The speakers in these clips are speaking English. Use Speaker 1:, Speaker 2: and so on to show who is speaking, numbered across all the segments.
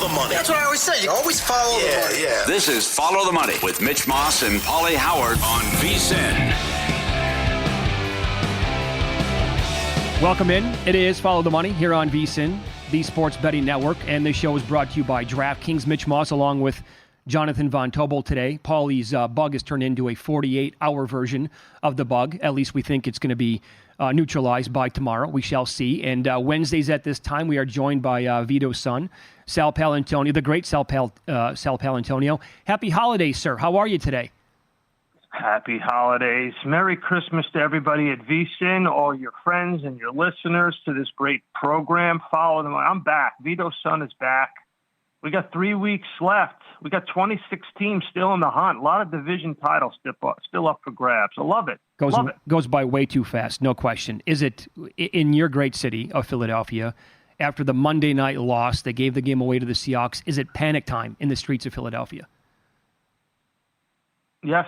Speaker 1: the money.
Speaker 2: That's what I always say. You always follow the money.
Speaker 1: Yeah.
Speaker 3: This is Follow the Money with Mitch Moss and Paulie Howard on VSiN.
Speaker 4: Welcome in. It is Follow the Money here on VSiN, the Sports Betting Network, and this show is brought to you by DraftKings. Mitch Moss along with Jonathan Von Tobel today. Paulie's bug has turned into a 48-hour version of the bug. At least we think it's going to be neutralized by tomorrow. We shall see. And Wednesdays at this time, we are joined by Vito's son, Sal Paolantonio, the great Sal Paolantonio. Happy holidays, sir. How are you today?
Speaker 5: Happy holidays. Merry Christmas to everybody at VSiN, all your friends and your listeners to this great program. Follow them. I'm back. Vito's son is back. We got 3 weeks left. We got 26 teams still in the hunt. A lot of division titles still up for grabs. I love it.
Speaker 4: Goes by way too fast, no question. Is it in your great city of Philadelphia, after the Monday night loss, they gave the game away to the Seahawks, is it panic time in the streets of Philadelphia?
Speaker 5: Yes.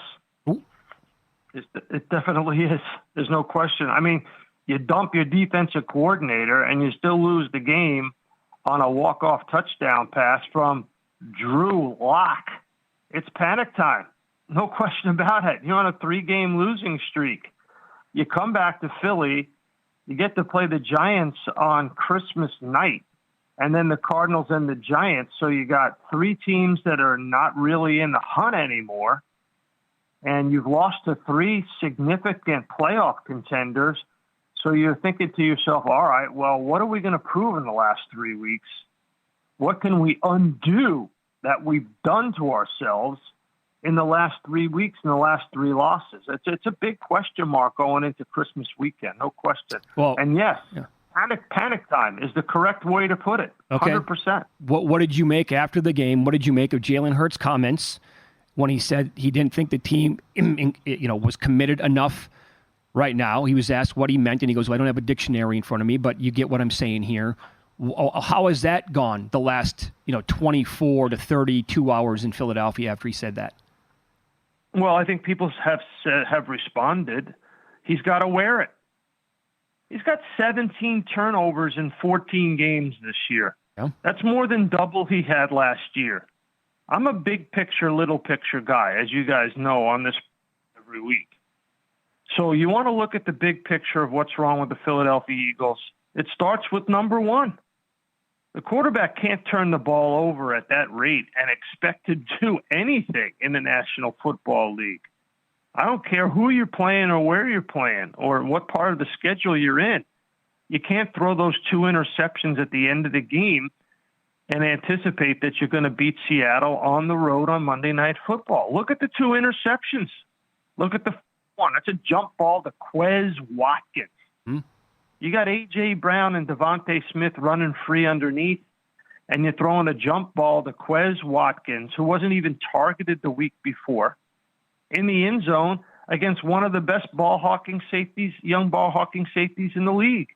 Speaker 5: It definitely is. There's no question. I mean, you dump your defensive coordinator and you still lose the game on a walk-off touchdown pass from Drew Lock. It's panic time. No question about it. You're on a 3-game losing streak. You come back to Philly, you get to play the Giants on Christmas night, and then the Cardinals and the Giants. So you got 3 teams that are not really in the hunt anymore, and you've lost to 3 significant playoff contenders. So you're thinking to yourself, all right, well, what are we going to prove in the last 3 weeks? What can we undo that we've done to ourselves in the last 3 weeks and the last 3 losses? It's a big question mark going into Christmas weekend, no question.
Speaker 4: Well,
Speaker 5: and yes, panic time is the correct way to put it,
Speaker 4: okay.
Speaker 5: 100%.
Speaker 4: What did you make after the game? What did you make of Jalen Hurts' comments when he said he didn't think the team was committed enough right now? He was asked what he meant, and he goes, well, I don't have a dictionary in front of me, but you get what I'm saying here. How has that gone the last 24 to 32 hours in Philadelphia after he said that?
Speaker 5: Well, I think people have responded. He's got to wear it. He's got 17 turnovers in 14 games this year.
Speaker 4: Yeah.
Speaker 5: That's more than double he had last year. I'm a big picture, little picture guy, as you guys know, on this every week. So you want to look at the big picture of what's wrong with the Philadelphia Eagles. It starts with number one. The quarterback can't turn the ball over at that rate and expect to do anything in the National Football League. I don't care who you're playing or where you're playing or what part of the schedule you're in. You can't throw those 2 interceptions at the end of the game and anticipate that you're going to beat Seattle on the road on Monday Night Football. Look at the 2 interceptions. Look at the one. That's a jump ball to Quez Watkins. You got A.J. Brown and Devontae Smith running free underneath, and you're throwing a jump ball to Quez Watkins, who wasn't even targeted the week before, in the end zone against one of the best young ball hawking safeties in the league.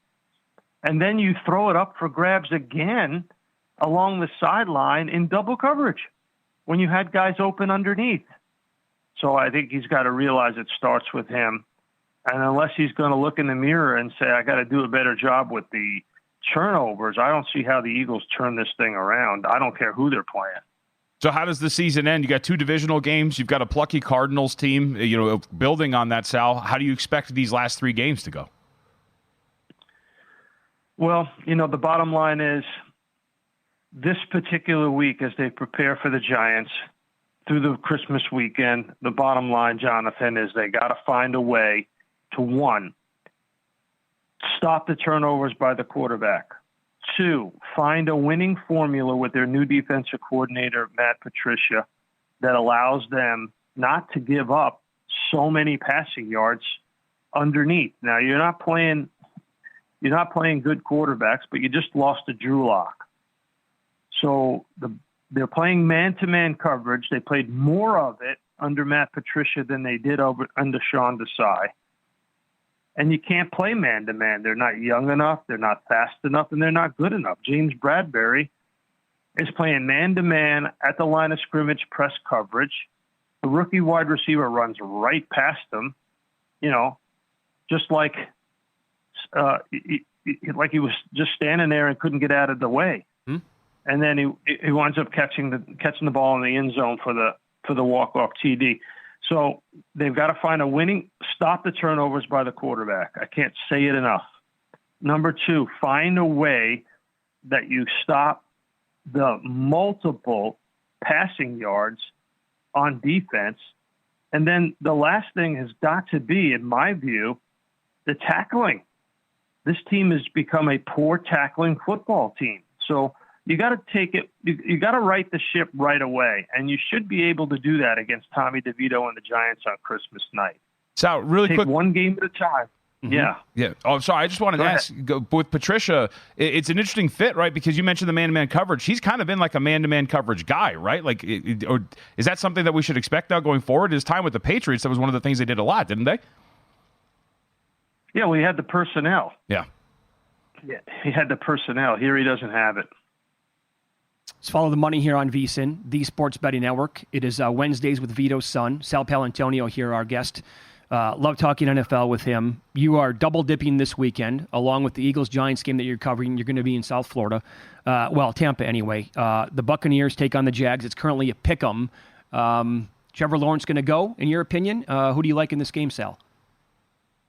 Speaker 5: And then you throw it up for grabs again along the sideline in double coverage when you had guys open underneath. So I think he's got to realize it starts with him. And unless he's going to look in the mirror and say, I got to do a better job with the turnovers, I don't see how the Eagles turn this thing around. I don't care who they're playing.
Speaker 6: So how does the season end? You got 2 divisional games. You've got a plucky Cardinals team, building on that, Sal. How do you expect these last 3 games to go?
Speaker 5: Well, the bottom line is this particular week, as they prepare for the Giants through the Christmas weekend, the bottom line, Jonathan, is they got to find a way to, 1, stop the turnovers by the quarterback. 2, find a winning formula with their new defensive coordinator, Matt Patricia, that allows them not to give up so many passing yards underneath. Now, you're not playing good quarterbacks, but you just lost to Drew Lock. So they're playing man-to-man coverage. They played more of it under Matt Patricia than they did under Sean Desai. And you can't play man-to-man. They're not young enough, they're not fast enough, and they're not good enough. James Bradbury is playing man-to-man at the line of scrimmage press coverage. The rookie wide receiver runs right past him, just like he was just standing there and couldn't get out of the way. and then he winds up catching the ball in the end zone for the walk-off TD. So they've got to find stop the turnovers by the quarterback. I can't say it enough. Number 2, find a way that you stop the multiple passing yards on defense. And then the last thing has got to be, in my view, the tackling. This team has become a poor tackling football team. So you got to take it. You got to right the ship right away, and you should be able to do that against Tommy DeVito and the Giants on Christmas night.
Speaker 6: So really
Speaker 5: Take
Speaker 6: quick,
Speaker 5: one game at a time. Mm-hmm. Yeah.
Speaker 6: Oh, sorry. I just wanted to ask with Patricia. It's an interesting fit, right? Because you mentioned the man-to-man coverage. He's kind of been like a man-to-man coverage guy, right? Like, or is that something that we should expect now going forward? His time with the Patriots, that was one of the things they did a lot, didn't they?
Speaker 5: Yeah, well, he had the personnel.
Speaker 6: Yeah,
Speaker 5: he had the personnel. Here he doesn't have it.
Speaker 4: Let's follow the money here on VSiN, the Sports Betting Network. It is Wednesdays with Vito's son, Sal Paolantonio here, our guest. Love talking NFL with him. You are double dipping this weekend, along with the Eagles-Giants game that you're covering. You're going to be in South Florida. Tampa anyway. The Buccaneers take on the Jags. It's currently a pick-em. Trevor Lawrence going to go, in your opinion? Who do you like in this game, Sal?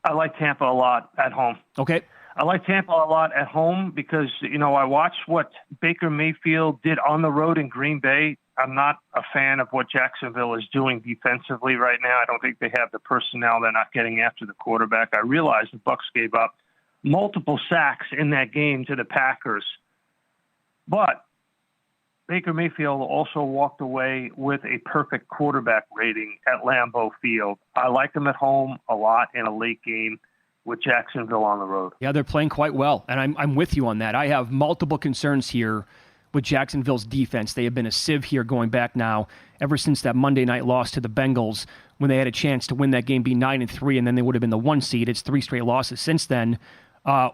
Speaker 5: I like Tampa a lot at home.
Speaker 4: Okay.
Speaker 5: I like Tampa a lot at home because, I watched what Baker Mayfield did on the road in Green Bay. I'm not a fan of what Jacksonville is doing defensively right now. I don't think they have the personnel. They're not getting after the quarterback. I realize the Bucs gave up multiple sacks in that game to the Packers. But Baker Mayfield also walked away with a perfect quarterback rating at Lambeau Field. I like him at home a lot in a late game with Jacksonville on the road.
Speaker 4: Yeah, they're playing quite well, and I'm with you on that. I have multiple concerns here with Jacksonville's defense. They have been a sieve here going back now ever since that Monday night loss to the Bengals when they had a chance to win that game, be 9-3, and then they would have been the 1 seed. It's 3 straight losses since then. The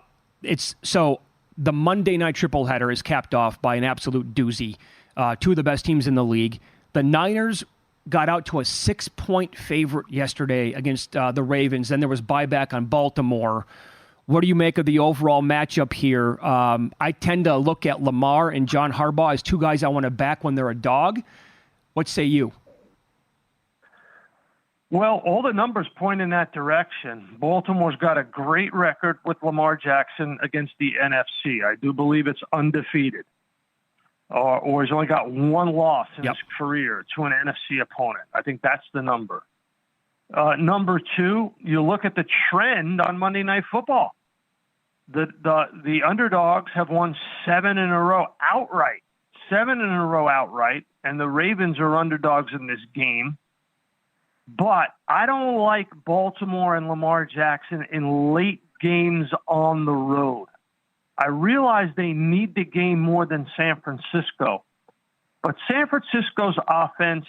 Speaker 4: Monday night tripleheader is capped off by an absolute doozy. 2 of the best teams in the league. The Niners got out to a 6-point favorite yesterday against the Ravens. Then there was buyback on Baltimore. What do you make of the overall matchup here? I tend to look at Lamar and John Harbaugh as 2 guys I want to back when they're a dog. What say you?
Speaker 5: Well, all the numbers point in that direction. Baltimore's got a great record with Lamar Jackson against the NFC. I do believe it's undefeated. Or he's only got 1 loss in his career to an NFC opponent. I think that's the number. Number 2, you look at the trend on Monday Night Football. The underdogs have won 7 in a row outright. 7 in a row outright, and the Ravens are underdogs in this game. But I don't like Baltimore and Lamar Jackson in late games on the road. I realize they need the game more than San Francisco. But San Francisco's offense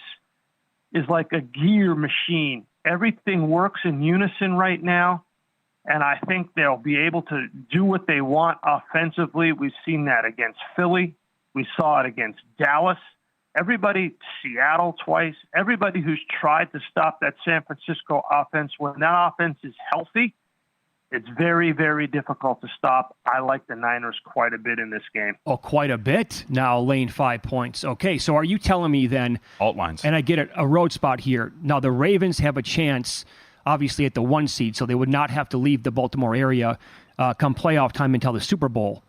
Speaker 5: is like a gear machine. Everything works in unison right now, and I think they'll be able to do what they want offensively. We've seen that against Philly. We saw it against Dallas. Seattle twice. Everybody who's tried to stop that San Francisco offense, when that offense is healthy, it's very, very difficult to stop. I like the Niners quite a bit in this game.
Speaker 4: Oh, quite a bit? Now laying 5 points. Okay, so are you telling me then...
Speaker 6: Alt lines.
Speaker 4: And I get it, a road spot here. Now, the Ravens have a chance, obviously, at the 1 seed, so they would not have to leave the Baltimore area come playoff time until the Super Bowl.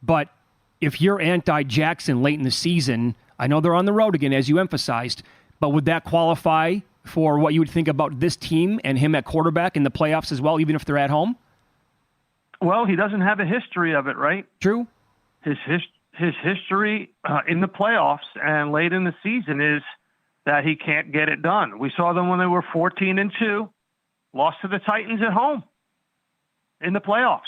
Speaker 4: But if you're anti-Jackson late in the season, I know they're on the road again, as you emphasized, but would that qualify for what you would think about this team and him at quarterback in the playoffs as well, even if they're at home?
Speaker 5: Well, he doesn't have a history of it, right?
Speaker 4: True.
Speaker 5: His history in the playoffs and late in the season is that he can't get it done. We saw them when they were 14-2, lost to the Titans at home in the playoffs.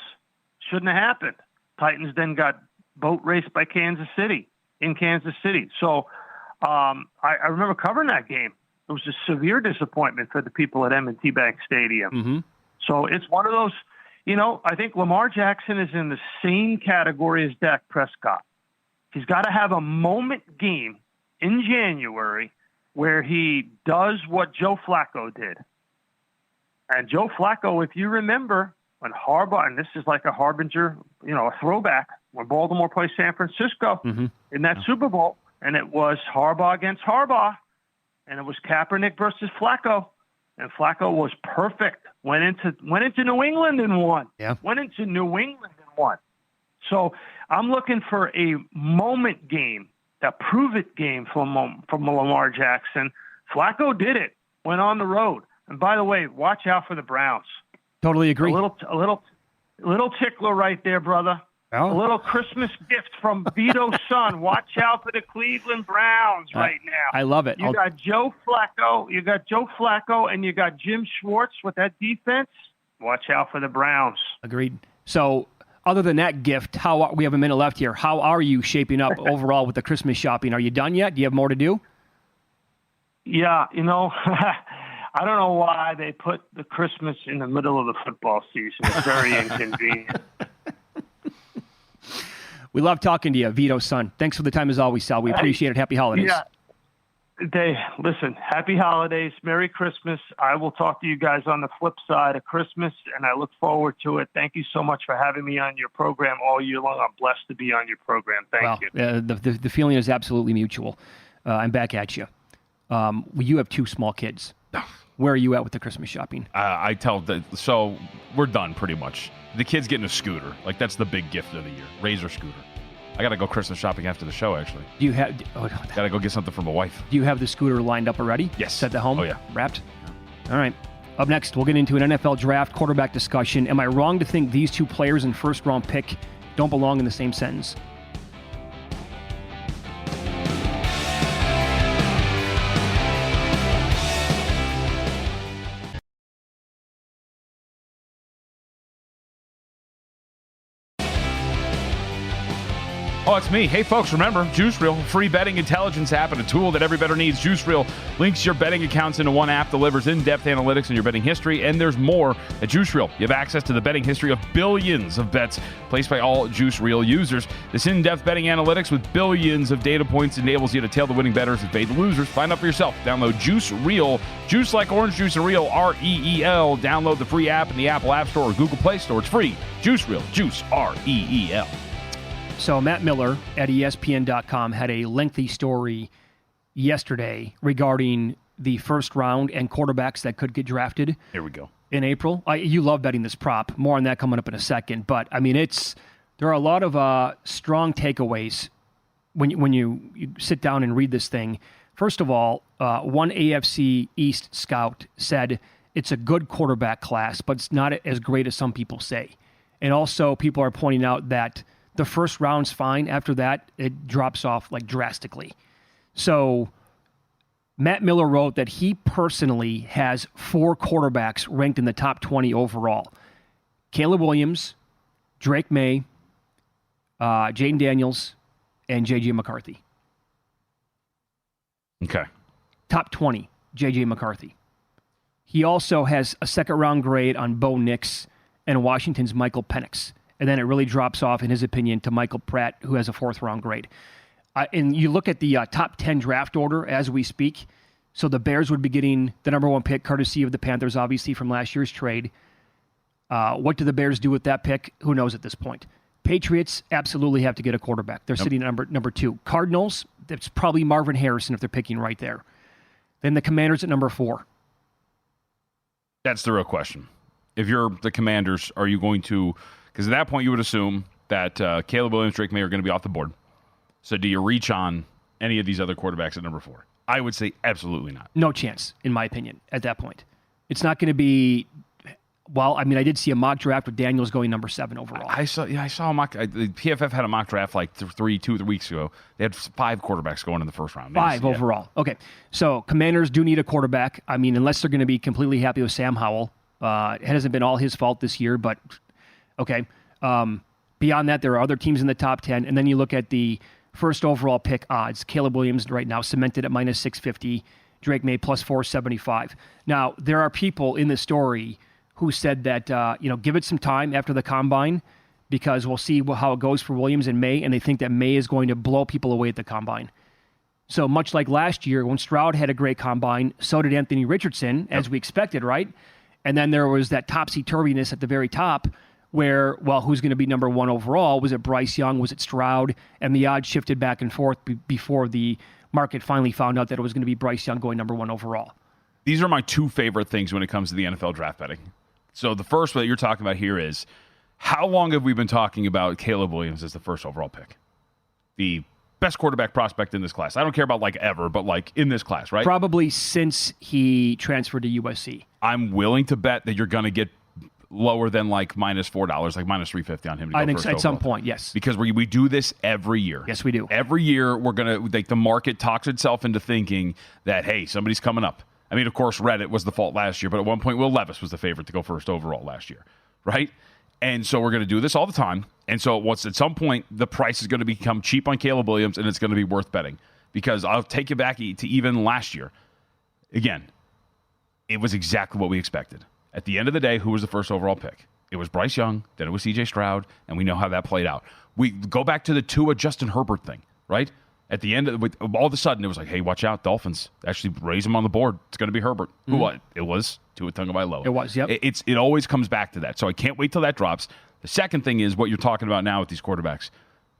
Speaker 5: Shouldn't have happened. Titans then got boat raced by Kansas City in Kansas City. So I remember covering that game. It was a severe disappointment for the people at M&T Bank Stadium.
Speaker 4: Mm-hmm.
Speaker 5: So it's one of those, I think Lamar Jackson is in the same category as Dak Prescott. He's got to have a moment game in January where he does what Joe Flacco did. And Joe Flacco, if you remember, when Harbaugh, and this is like a harbinger, a throwback, when Baltimore plays San Francisco in that Super Bowl, and it was Harbaugh against Harbaugh, and it was Kaepernick versus Flacco, and Flacco was perfect. Went into New England and won.
Speaker 4: Yeah.
Speaker 5: Went into New England and won. So I'm looking for a moment game, that prove-it game from Lamar Jackson. Flacco did it. Went on the road. And by the way, watch out for the Browns.
Speaker 4: Totally agree.
Speaker 5: A little tickler right there, brother.
Speaker 4: Oh.
Speaker 5: A little Christmas gift from Vito's son. Watch out for the Cleveland Browns right now.
Speaker 4: I love it.
Speaker 5: You got Joe Flacco, and you got Jim Schwartz with that defense. Watch out for the Browns.
Speaker 4: Agreed. So, other than that gift, we have a minute left here. How are you shaping up overall with the Christmas shopping? Are you done yet? Do you have more to do?
Speaker 5: Yeah, I don't know why they put the Christmas in the middle of the football season. It's very inconvenient.
Speaker 4: We love talking to you, Vito's son. Thanks for the time as always, Sal. We appreciate it. Happy holidays.
Speaker 5: Yeah. Listen, happy holidays. Merry Christmas. I will talk to you guys on the flip side of Christmas, and I look forward to it. Thank you so much for having me on your program all year long. I'm blessed to be on your program. Thank you.
Speaker 4: The feeling is absolutely mutual. I'm back at you. You have 2 small kids. Where are you at with the Christmas shopping?
Speaker 6: So we're done pretty much. The kid's getting a scooter. Like, that's the big gift of the year. Razor scooter. I got to go Christmas shopping after the show, actually.
Speaker 4: Do you have...
Speaker 6: Got to go get something for my wife.
Speaker 4: Do you have the scooter lined up already?
Speaker 6: Yes.
Speaker 4: Set the home?
Speaker 6: Oh, yeah.
Speaker 4: Wrapped? All right. Up next, we'll get into an NFL draft quarterback discussion. Am I wrong to think these 2 players in first-round pick don't belong in the same sentence?
Speaker 6: Oh, it's me. Hey, folks, remember, Juice Reel, free betting intelligence app and a tool that every bettor needs. Juice Reel links your betting accounts into one app, delivers in-depth analytics on your betting history, and there's more at Juice Reel. You have access to the betting history of billions of bets placed by all Juice Reel users. This in-depth betting analytics with billions of data points enables you to tail the winning bettors and fade the losers. Find out for yourself. Download Juice Reel. Juice like orange juice and Reel, R-E-E-L. Download the free app in the Apple App Store or Google Play Store. It's free. Juice Reel. Juice, R-E-E-L.
Speaker 4: So Matt Miller at ESPN.com had a lengthy story yesterday regarding the first round and quarterbacks that could get drafted.
Speaker 6: Here we go.
Speaker 4: In April. You love betting this prop. More on that coming up in a second. But, I mean, there are a lot of strong takeaways when you sit down and read this thing. First of all, one AFC East scout said it's a good quarterback class, but it's not as great as some people say. And also, people are pointing out that the first round's fine. After that, it drops off like drastically. So Matt Miller wrote that he personally has 4 quarterbacks ranked in the top 20 overall. Caleb Williams, Drake May, Jaden Daniels, and J.J. McCarthy.
Speaker 6: Okay.
Speaker 4: Top 20, J.J. McCarthy. He also has a second-round grade on Bo Nix and Washington's Michael Penix. And then it really drops off, in his opinion, to Michael Pratt, who has a 4th-round grade. And you look at the top 10 draft order as we speak. So the Bears would be getting the number 1 pick, courtesy of the Panthers, obviously, from last year's trade. What do the Bears do with that pick? Who knows at this point? Patriots absolutely have to get a quarterback. They're sitting at number 2. Cardinals, that's probably Marvin Harrison if they're picking right there. Then the Commanders at number 4.
Speaker 6: That's the real question. If you're the Commanders, are you going to... Because at that point, you would assume that Caleb Williams, Drake May are going to be off the board. So do you reach on any of these other quarterbacks at number 4? I would say absolutely not.
Speaker 4: No chance, in my opinion, at that point. It's not going to be... Well, I mean, I did see a mock draft with Daniels going number 7 overall.
Speaker 6: I saw a mock... The PFF had a mock draft like 2 or 3 weeks ago. They had 5 quarterbacks going in the first round.
Speaker 4: 5 overall. Okay. So Commanders do need a quarterback. I mean, unless they're going to be completely happy with Sam Howell. It hasn't been all his fault this year, but... Okay. Beyond that, there are other teams in the top 10. And then you look at the first overall pick odds. Caleb Williams right now cemented at minus 650. Drake May plus 475. Now, there are people in the story who said that, give it some time after the combine because we'll see how it goes for Williams in May. And they think that May is going to blow people away at the combine. So much like last year when Stroud had a great combine, so did Anthony Richardson, as we expected, right? And then there was that topsy-turviness at the very top where, well, who's going to be number one overall? Was it Bryce Young? Was it Stroud? And the odds shifted back and forth before the market finally found out that it was going to be Bryce Young going number one overall.
Speaker 6: These are my two favorite things when it comes to the NFL draft betting. So the first one that you're talking about here is, how long have we been talking about Caleb Williams as the first overall pick? The best quarterback prospect in this class. I don't care about like ever, but like in this class, right?
Speaker 4: Probably since he transferred to USC.
Speaker 6: I'm willing to bet that you're going to get lower than like -$4, like -350 on him to go
Speaker 4: I think
Speaker 6: first
Speaker 4: at some
Speaker 6: overall.
Speaker 4: point, yes.
Speaker 6: Because we do this every year.
Speaker 4: Yes, we do.
Speaker 6: Every year we're going to, like, the market talks itself into thinking that, hey, somebody's coming up. I mean, of course, Reddit was the fault last year, but at one point Will Levis was the favorite to go first overall last year, right? And so we're going to do this all the time. And so once at some point the price is going to become cheap on Caleb Williams, and it's going to be worth betting. Because I'll take you back to even last year. Again, it was exactly what we expected. At the end of the day, who was the first overall pick? It was Bryce Young, then it was C.J. Stroud, and we know how that played out. We go back to the Tua Justin Herbert thing, right? At the end, all of a sudden, it was like, hey, watch out, Dolphins. Actually raise him on the board. It's going to be Herbert. Who what? It was Tua Tagovailoa.
Speaker 4: It was, yep.
Speaker 6: It always comes back to that. So I can't wait till that drops. The second thing is what you're talking about now with these quarterbacks.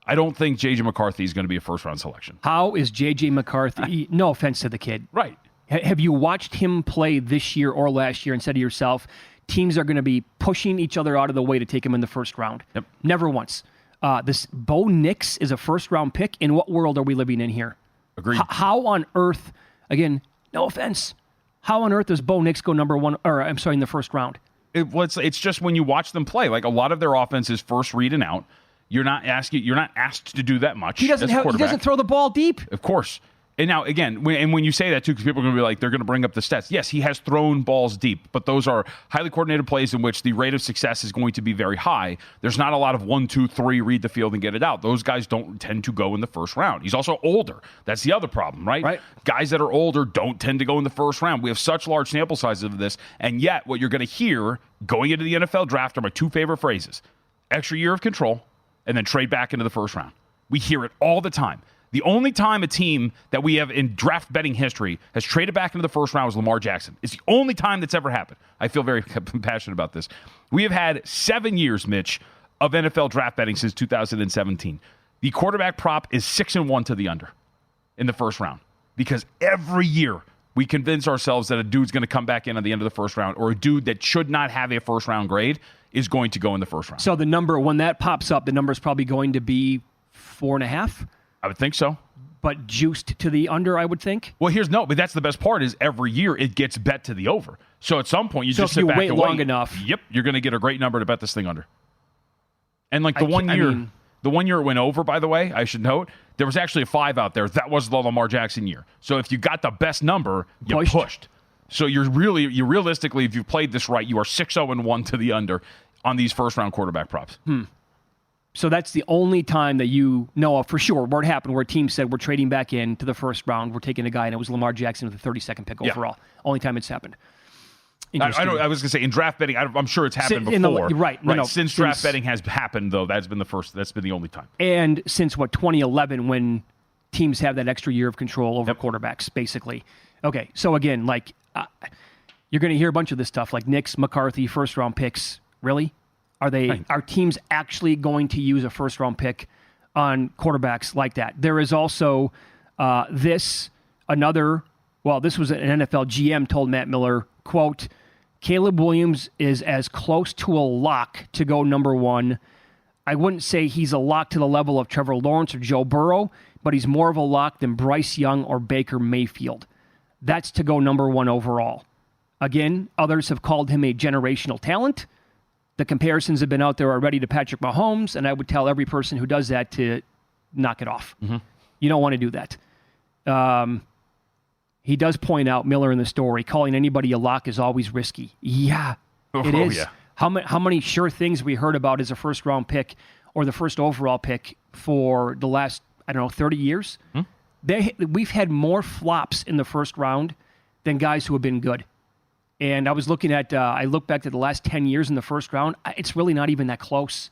Speaker 6: I don't think J.J. McCarthy is going to be a first-round selection.
Speaker 4: How is J.J. McCarthy, no offense to the kid.
Speaker 6: Right.
Speaker 4: Have you watched him play this year or last year and said to yourself, teams are going to be pushing each other out of the way to take him in the first round?
Speaker 6: Yep.
Speaker 4: Never once. This Bo Nix is a first-round pick. In what world are we living in here?
Speaker 6: Agreed.
Speaker 4: How on earth, again, no offense, how on earth does Bo Nix go number one, or I'm sorry, in the first round?
Speaker 6: It's just when you watch them play, like a lot of their offense is first read and out. You're not asked to do that much.
Speaker 4: He doesn't throw the ball deep.
Speaker 6: Of course. And now, again, when you say that, too, because people are going to be like, they're going to bring up the stats. Yes, he has thrown balls deep, but those are highly coordinated plays in which the rate of success is going to be very high. There's not a lot of 1, 2, 3, read the field and get it out. Those guys don't tend to go in the first round. He's also older. That's the other problem, right? Guys that are older don't tend to go in the first round. We have such large sample sizes of this, and yet what you're going to hear going into the NFL draft are my two favorite phrases: extra year of control, and then trade back into the first round. We hear it all the time. The only time a team that we have in draft betting history has traded back into the first round was Lamar Jackson. It's the only time that's ever happened. I feel very passionate about this. We have had 7 years, Mitch, of NFL draft betting since 2017. The quarterback prop is 6-1 to the under in the first round, because every year we convince ourselves that a dude's going to come back in at the end of the first round, or a dude that should not have a first round grade is going to go in the first round.
Speaker 4: So the number, when that pops up, the number is probably going to be 4.5?
Speaker 6: I would think so.
Speaker 4: But juiced to the under, I would think?
Speaker 6: Well, but that's the best part is every year it gets bet to the over. So at some point you just sit back and wait.
Speaker 4: So if you wait long enough.
Speaker 6: Yep, you're going to get a great number to bet this thing under. And like the one year it went over, by the way, I should note, there was actually a 5 out there. That was the Lamar Jackson year. So if you got the best number, you pushed. So you realistically, if you played this right, you are 6-0-1 to the under on these first round quarterback props.
Speaker 4: So that's the only time that you know of for sure where it happened, where a team said, we're trading back into the first round, we're taking a guy, and it was Lamar Jackson with the 32nd pick overall. Only time it's happened.
Speaker 6: I was going to say, in draft betting, I'm sure it's happened before. Since draft betting has happened, though, that's been the only time.
Speaker 4: And since, 2011, when teams have that extra year of control over quarterbacks, basically. Okay, so again, you're going to hear a bunch of this stuff, like Nix, McCarthy, first-round picks. Really? Are teams actually going to use a first-round pick on quarterbacks like that? There is also this was an NFL GM told Matt Miller, quote, Caleb Williams is as close to a lock to go number one. I wouldn't say he's a lock to the level of Trevor Lawrence or Joe Burrow, but he's more of a lock than Bryce Young or Baker Mayfield. That's to go number one overall. Again, others have called him a generational talent. The comparisons have been out there already to Patrick Mahomes, and I would tell every person who does that to knock it off. Mm-hmm. You don't want to do that. He does point out, Miller in the story, calling anybody a lock is always risky. Yeah, it is. Yeah. How many sure things we heard about as a first-round pick or the first overall pick for the last, 30 years? We've had more flops in the first round than guys who have been good. And I was looking at, I look back to the last 10 years in the first round. It's really not even that close.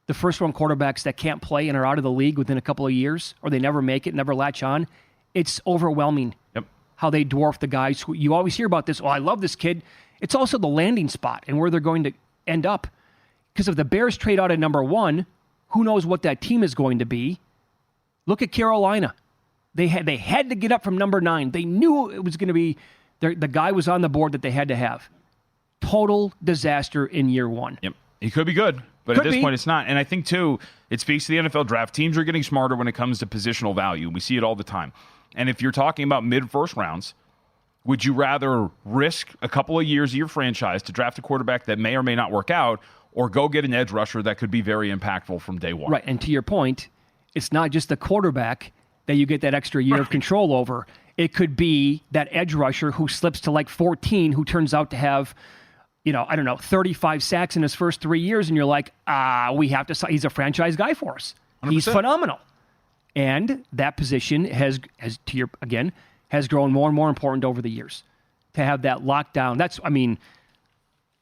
Speaker 4: The first round quarterbacks that can't play and are out of the league within a couple of years, or they never make it, never latch on, it's overwhelming.
Speaker 6: Yep.
Speaker 4: how they dwarf the guys who you always hear about this. Oh, I love this kid. It's also the landing spot and where they're going to end up. Because if the Bears trade out at number 1, who knows what that team is going to be? Look at Carolina. They had to get up from number 9. They knew it was going to be the guy was on the board that they had to have. Total disaster in year 1.
Speaker 6: Yep. He could be good, but at this point it's not. And I think, too, it speaks to the NFL draft. Teams are getting smarter when it comes to positional value. We see it all the time. And if you're talking about mid-first rounds, would you rather risk a couple of years of your franchise to draft a quarterback that may or may not work out, or go get an edge rusher that could be very impactful from day 1?
Speaker 4: Right, and to your point, it's not just the quarterback that you get that extra year of control over. It could be that edge rusher who slips to like 14, who turns out to have, 35 sacks in his first 3 years, and you're like, we have to. He's a franchise guy for us. 100%. He's phenomenal, and that position has grown more and more important over the years. To have that lockdown,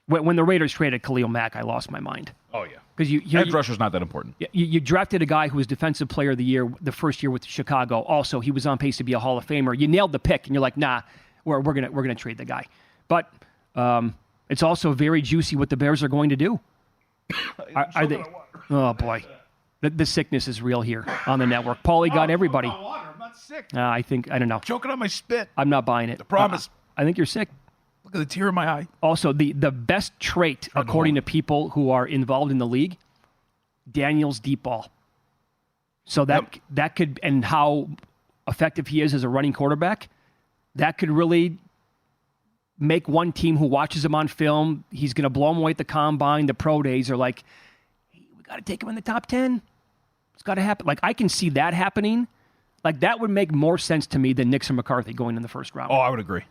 Speaker 4: when the Raiders traded Khalil Mack, I lost my mind.
Speaker 6: Oh yeah,
Speaker 4: because
Speaker 6: edge rusher's not that important.
Speaker 4: You drafted a guy who was Defensive Player of the Year the first year with Chicago. Also, he was on pace to be a Hall of Famer. You nailed the pick, and you're like, nah, we're gonna trade the guy. But it's also very juicy what the Bears are going to do. Are they? Oh boy, the sickness is real here on the network. Paulie got everybody.
Speaker 6: I'm not sick.
Speaker 4: I don't know.
Speaker 6: Choking on my spit.
Speaker 4: I'm not buying it.
Speaker 6: I promise.
Speaker 4: I think you're sick.
Speaker 6: Look at the tear in my eye.
Speaker 4: Also, the best trait, according to people who are involved in the league, Daniel's deep ball. So that could, and how effective he is as a running quarterback, that could really make one team who watches him on film, he's going to blow him away at the combine, the pro days are like, hey, we got to take him in the top 10. It's got to happen. Like, I can see that happening. Like, that would make more sense to me than Nixon McCarthy going in the first round.
Speaker 6: Oh, I would agree.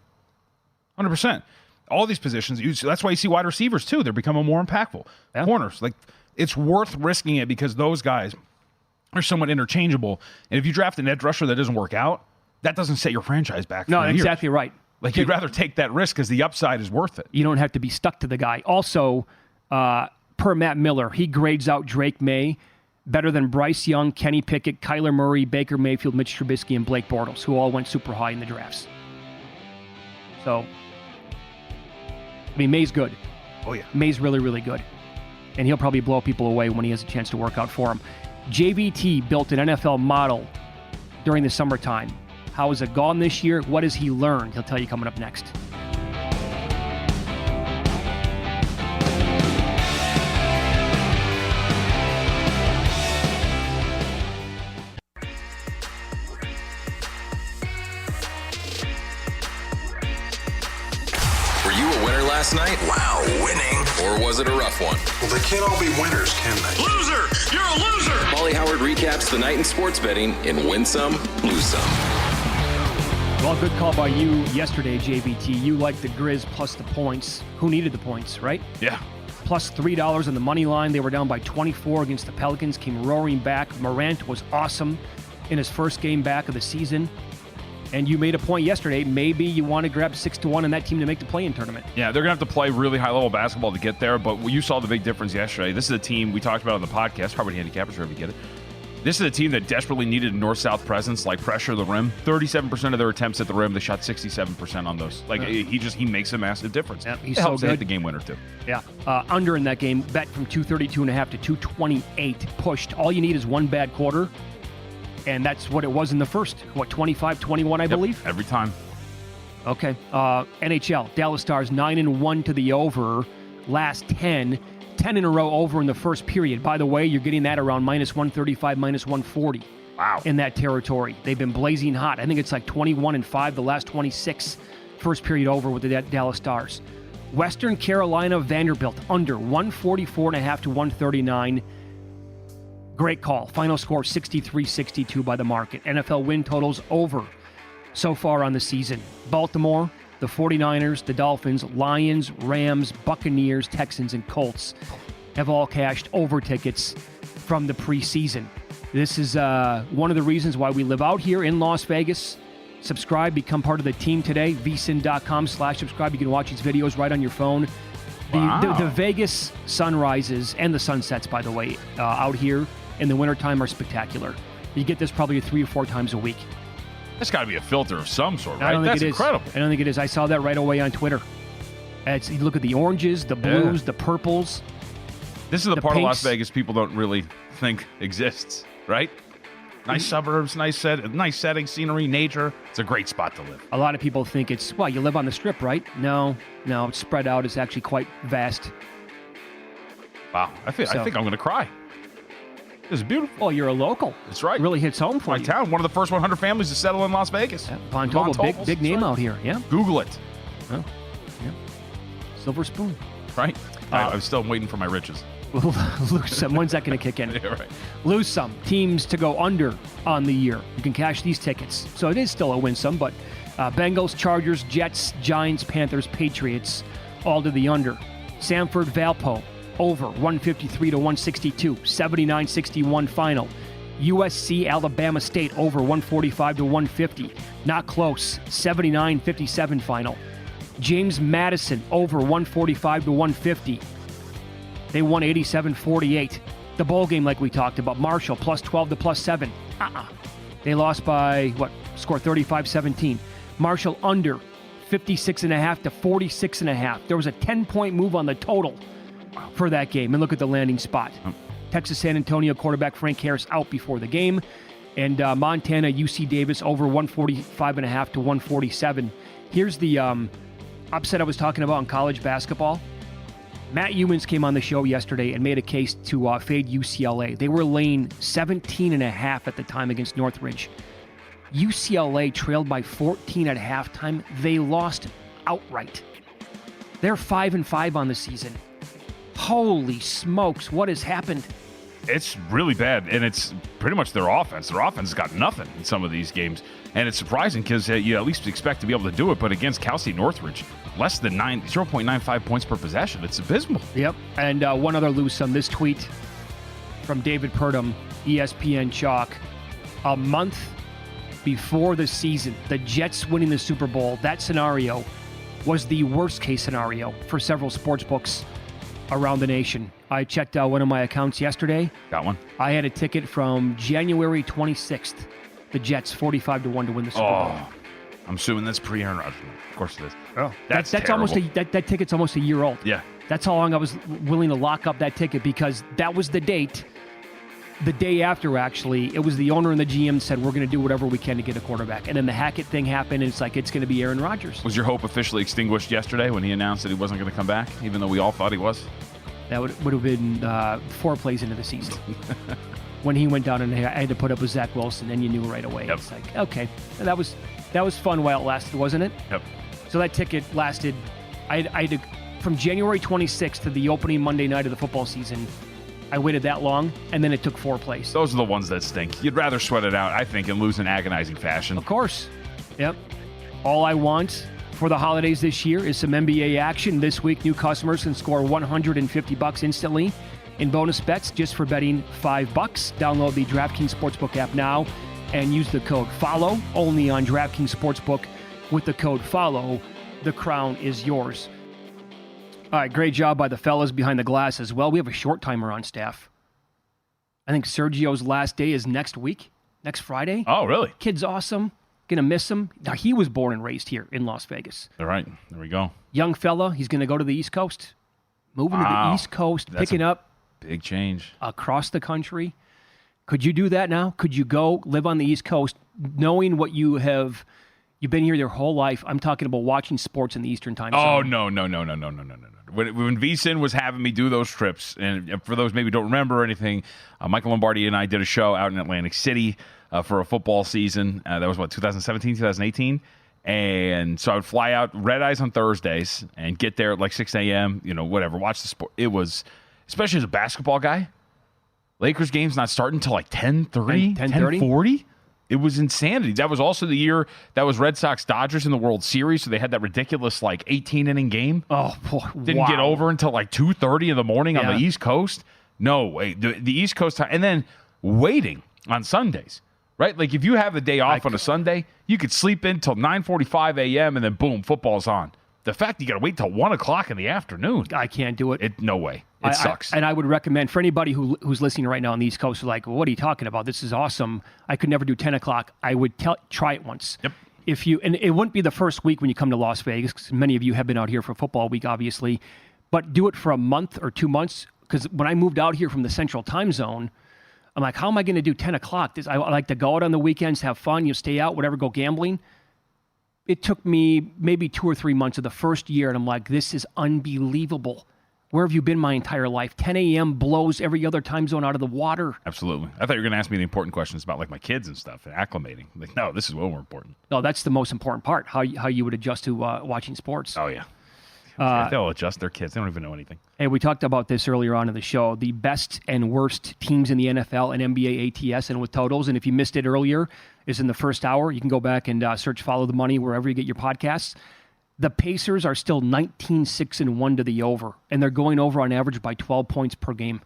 Speaker 6: 100%. All these positions, that's why you see wide receivers, too. They're becoming more impactful. Yeah. Corners, it's worth risking it because those guys are somewhat interchangeable. And if you draft an edge rusher that doesn't work out, that doesn't set your franchise back.
Speaker 4: No, exactly right.
Speaker 6: You'd rather take that risk because the upside is worth it.
Speaker 4: You don't have to be stuck to the guy. Also, per Matt Miller, he grades out Drake May better than Bryce Young, Kenny Pickett, Kyler Murray, Baker Mayfield, Mitch Trubisky, and Blake Bortles, who all went super high in the drafts. So, May's good.
Speaker 6: Oh, yeah.
Speaker 4: May's really, really good. And he'll probably blow people away when he has a chance to work out for him. JVT built an NFL model during the summertime. How has it gone this year? What has he learned? He'll tell you coming up next.
Speaker 1: Were you a winner last night? Wow, winning. Or was it a rough one?
Speaker 2: Well, they can't all be winners, can they?
Speaker 1: Loser! You're a loser! Paulie Howard recaps the night in sports betting in Win Some, Lose Some.
Speaker 4: Well, good call by you yesterday, JVT. You liked the Grizz plus the points. Who needed the points, right?
Speaker 6: Yeah.
Speaker 4: Plus $3 on the money line. They were down by 24 against the Pelicans, came roaring back. Morant was awesome in his first game back of the season. And you made a point yesterday. Maybe you want to grab 6-1 on that team to make the play-in tournament.
Speaker 6: Yeah, they're going to have to play really high-level basketball to get there, but you saw the big difference yesterday. This is a team we talked about on the podcast, Harvard Handicappers, wherever you get it. This is a team that desperately needed a north-south presence, like pressure the rim. 37% of their attempts at the rim, they shot 67% on those. He makes a massive difference.
Speaker 4: Yeah, he's
Speaker 6: it helps
Speaker 4: so good.
Speaker 6: To hit the game winner, too.
Speaker 4: Yeah. Under in that game, bet from 232.5 to 228 pushed. All you need is one bad quarter, and that's what it was in the first. 25-21, I believe?
Speaker 6: Every time.
Speaker 4: Okay. NHL, Dallas Stars 9-1 to the over. Last 10 in a row over in the first period. By the way, you're getting that around minus 135, minus 140.
Speaker 6: Wow.
Speaker 4: In that territory. They've been blazing hot. I think it's like 21-5 the last 26 first period over with the Dallas Stars. Western Carolina, Vanderbilt under 144.5 to 139. Great call. Final score 63-62 by the market. NFL win totals over so far on the season. Baltimore, the 49ers, the Dolphins, Lions, Rams, Buccaneers, Texans, and Colts have all cashed over tickets from the preseason. This is one of the reasons why we live out here in Las Vegas. Subscribe, become part of the team today. vsin.com/subscribe. You can watch these videos right on your phone. The Vegas sunrises and the sunsets, by the way, out here in the wintertime are spectacular. You get this probably 3 or 4 times a week.
Speaker 6: That's got to be a filter of some sort,
Speaker 4: I
Speaker 6: right?
Speaker 4: don't think
Speaker 6: That's
Speaker 4: it is.
Speaker 6: incredible.
Speaker 4: I don't think it is. I saw that right away on Twitter. You look at the oranges, the blues, the purples.
Speaker 6: This is the
Speaker 4: The
Speaker 6: part of Las
Speaker 4: pinks.
Speaker 6: Vegas people don't really think exists, right? Nice suburbs, nice setting, scenery, nature. It's a great spot to live.
Speaker 4: A lot of people think it's, well, you live on the Strip, right? No, it's spread out. It's actually quite vast.
Speaker 6: Wow, I think I'm going to cry. This is beautiful.
Speaker 4: Oh, you're a local.
Speaker 6: That's right.
Speaker 4: It really hits home for
Speaker 6: My
Speaker 4: you.
Speaker 6: town, one of the first 100 families to settle in Las Vegas.
Speaker 4: Yeah, Von Tobel,
Speaker 6: Tobels,
Speaker 4: big name out here. Yeah,
Speaker 6: Google it,
Speaker 4: Silver Spoon.
Speaker 6: right? I'm still waiting for my riches.
Speaker 4: Lose some. When's that going to kick in?
Speaker 6: Yeah, right.
Speaker 4: Lose some. Teams to go under on the year. You can cash these tickets. So it is still a win some, but Bengals, Chargers, Jets, Giants, Panthers, Patriots, all to the under. Samford, Valpo, over 153 to 162, 79-61 final. USC, Alabama State, over 145 to 150. Not close, 79-57 final. James Madison, over 145 to 150. They won 87-48. The bowl game, like we talked about, Marshall, plus 12 to plus 7. They lost by, score 35-17. Marshall under 56.5 to 46.5. There was a 10-point move on the total for that game. And look at the landing spot. Texas San Antonio quarterback Frank Harris out before the game. And Montana, UC Davis over 145.5 to 147. Here's the upset I was talking about in college basketball. Matt Ewins came on the show yesterday and made a case to fade UCLA. They were laying 17.5 at the time against Northridge. UCLA trailed by 14 at halftime. They lost outright. They're 5-5 on the season. Holy smokes, what has happened?
Speaker 6: It's really bad, and it's pretty much their offense. Their offense has got nothing in some of these games, and it's surprising because you at least expect to be able to do it, but against Cal State Northridge, less than 0.95 points per possession. It's abysmal.
Speaker 4: Yep. And one other loose sum. This tweet from David Purdom, ESPN Chalk. A month before the season, the Jets winning the Super Bowl, that scenario was the worst case scenario for several sports books around the nation. I checked out one of my accounts yesterday.
Speaker 6: Got one?
Speaker 4: I had a ticket from January 26th. The Jets 45 to 1 to win the Super Bowl.
Speaker 6: Oh, I'm assuming that's pre-Aaron Rodgers. Of course it is.
Speaker 4: Oh,
Speaker 6: That's
Speaker 4: almost
Speaker 6: terrible.
Speaker 4: that ticket's almost a year old.
Speaker 6: Yeah.
Speaker 4: That's how long I was willing to lock up that ticket because that was the date. The day after, actually, it was the owner and the GM said, we're going to do whatever we can to get a quarterback. And then the Hackett thing happened, and it's like, it's going to be Aaron Rodgers.
Speaker 6: Was your hope officially extinguished yesterday when he announced that he wasn't going to come back, even though we all thought he was?
Speaker 4: That would have been 4 plays into the season. When he went down and I had to put up with Zach Wilson, and you knew right away.
Speaker 6: Yep.
Speaker 4: It's like, okay, that was fun while it lasted, wasn't it?
Speaker 6: Yep.
Speaker 4: So that ticket lasted, I had to, from January 26th to the opening Monday night of the football season, I waited that long, and then it took 4 plays.
Speaker 6: Those are the ones that stink. You'd rather sweat it out, I think, and lose in agonizing fashion.
Speaker 4: Of course. Yep. All I want for the holidays this year is some NBA action. This week, new customers can score $150 instantly in bonus bets just for betting $5. Download the DraftKings Sportsbook app now and use the code FOLLOW only on DraftKings Sportsbook. With the code FOLLOW, the crown is yours. All right, great job by the fellas behind the glass as well. We have a short timer on staff. I think Sergio's last day is next week, next Friday.
Speaker 6: Oh, really?
Speaker 4: Kid's awesome. Gonna miss him. Now, he was born and raised here in Las Vegas.
Speaker 6: All right. There we go.
Speaker 4: Young fella, he's gonna go to the East Coast. Moving to the East Coast,
Speaker 6: That's
Speaker 4: picking up
Speaker 6: Big change.
Speaker 4: across the country. Could you do that now? Could you go live on the East Coast knowing what you've been here your whole life? I'm talking about watching sports in the Eastern time
Speaker 6: Oh,
Speaker 4: zone.
Speaker 6: no. When VSiN was having me do those trips, and for those maybe don't remember anything, Michael Lombardi and I did a show out in Atlantic City for a football season. That was, 2017, 2018? And so I would fly out red eyes on Thursdays and get there at like 6 a.m., whatever, watch the sport. It was, especially as a basketball guy, Lakers games not starting until like 10:30, 10:40. It was insanity. That was also the year that was Red Sox-Dodgers in the World Series, so they had that ridiculous 18-inning game.
Speaker 4: Oh, boy.
Speaker 6: Didn't get over until 2:30 in the morning on
Speaker 4: Yeah.
Speaker 6: the East Coast. No way. The East Coast time, and then waiting on Sundays, right? Like if you have the day off on a Sunday, you could sleep in till 9:45 a.m. and then boom, football's on. The fact you got to wait till 1 o'clock in the afternoon,
Speaker 4: I can't do it.
Speaker 6: no way. It sucks.
Speaker 4: And I would recommend for anybody who's listening right now on the East Coast, who like, well, what are you talking about? This is awesome. I could never do 10 o'clock. I would try it once.
Speaker 6: Yep.
Speaker 4: And it wouldn't be the first week when you come to Las Vegas, because many of you have been out here for football week, obviously, but do it for a month or 2 months. Because when I moved out here from the Central Time Zone, I'm like, how am I going to do 10 o'clock? I like to go out on the weekends, have fun, stay out, whatever, go gambling. It took me maybe 2 or 3 months of the first year, and I'm like, this is unbelievable. Where have you been my entire life? 10 a.m. blows every other time zone out of the water.
Speaker 6: Absolutely. I thought you were going to ask me the important questions about like my kids and stuff and acclimating. Like, no, this is way more important.
Speaker 4: No, that's the most important part, how you would adjust to watching sports.
Speaker 6: Oh, yeah. They'll adjust their kids. They don't even know anything.
Speaker 4: Hey, we talked about this earlier on in the show, the best and worst teams in the NFL and NBA ATS and with totals. And if you missed it earlier, is in the first hour. You can go back and search Follow the Money wherever you get your podcasts. The Pacers are still 19-6-1 to the over, and they're going over on average by 12 points per game.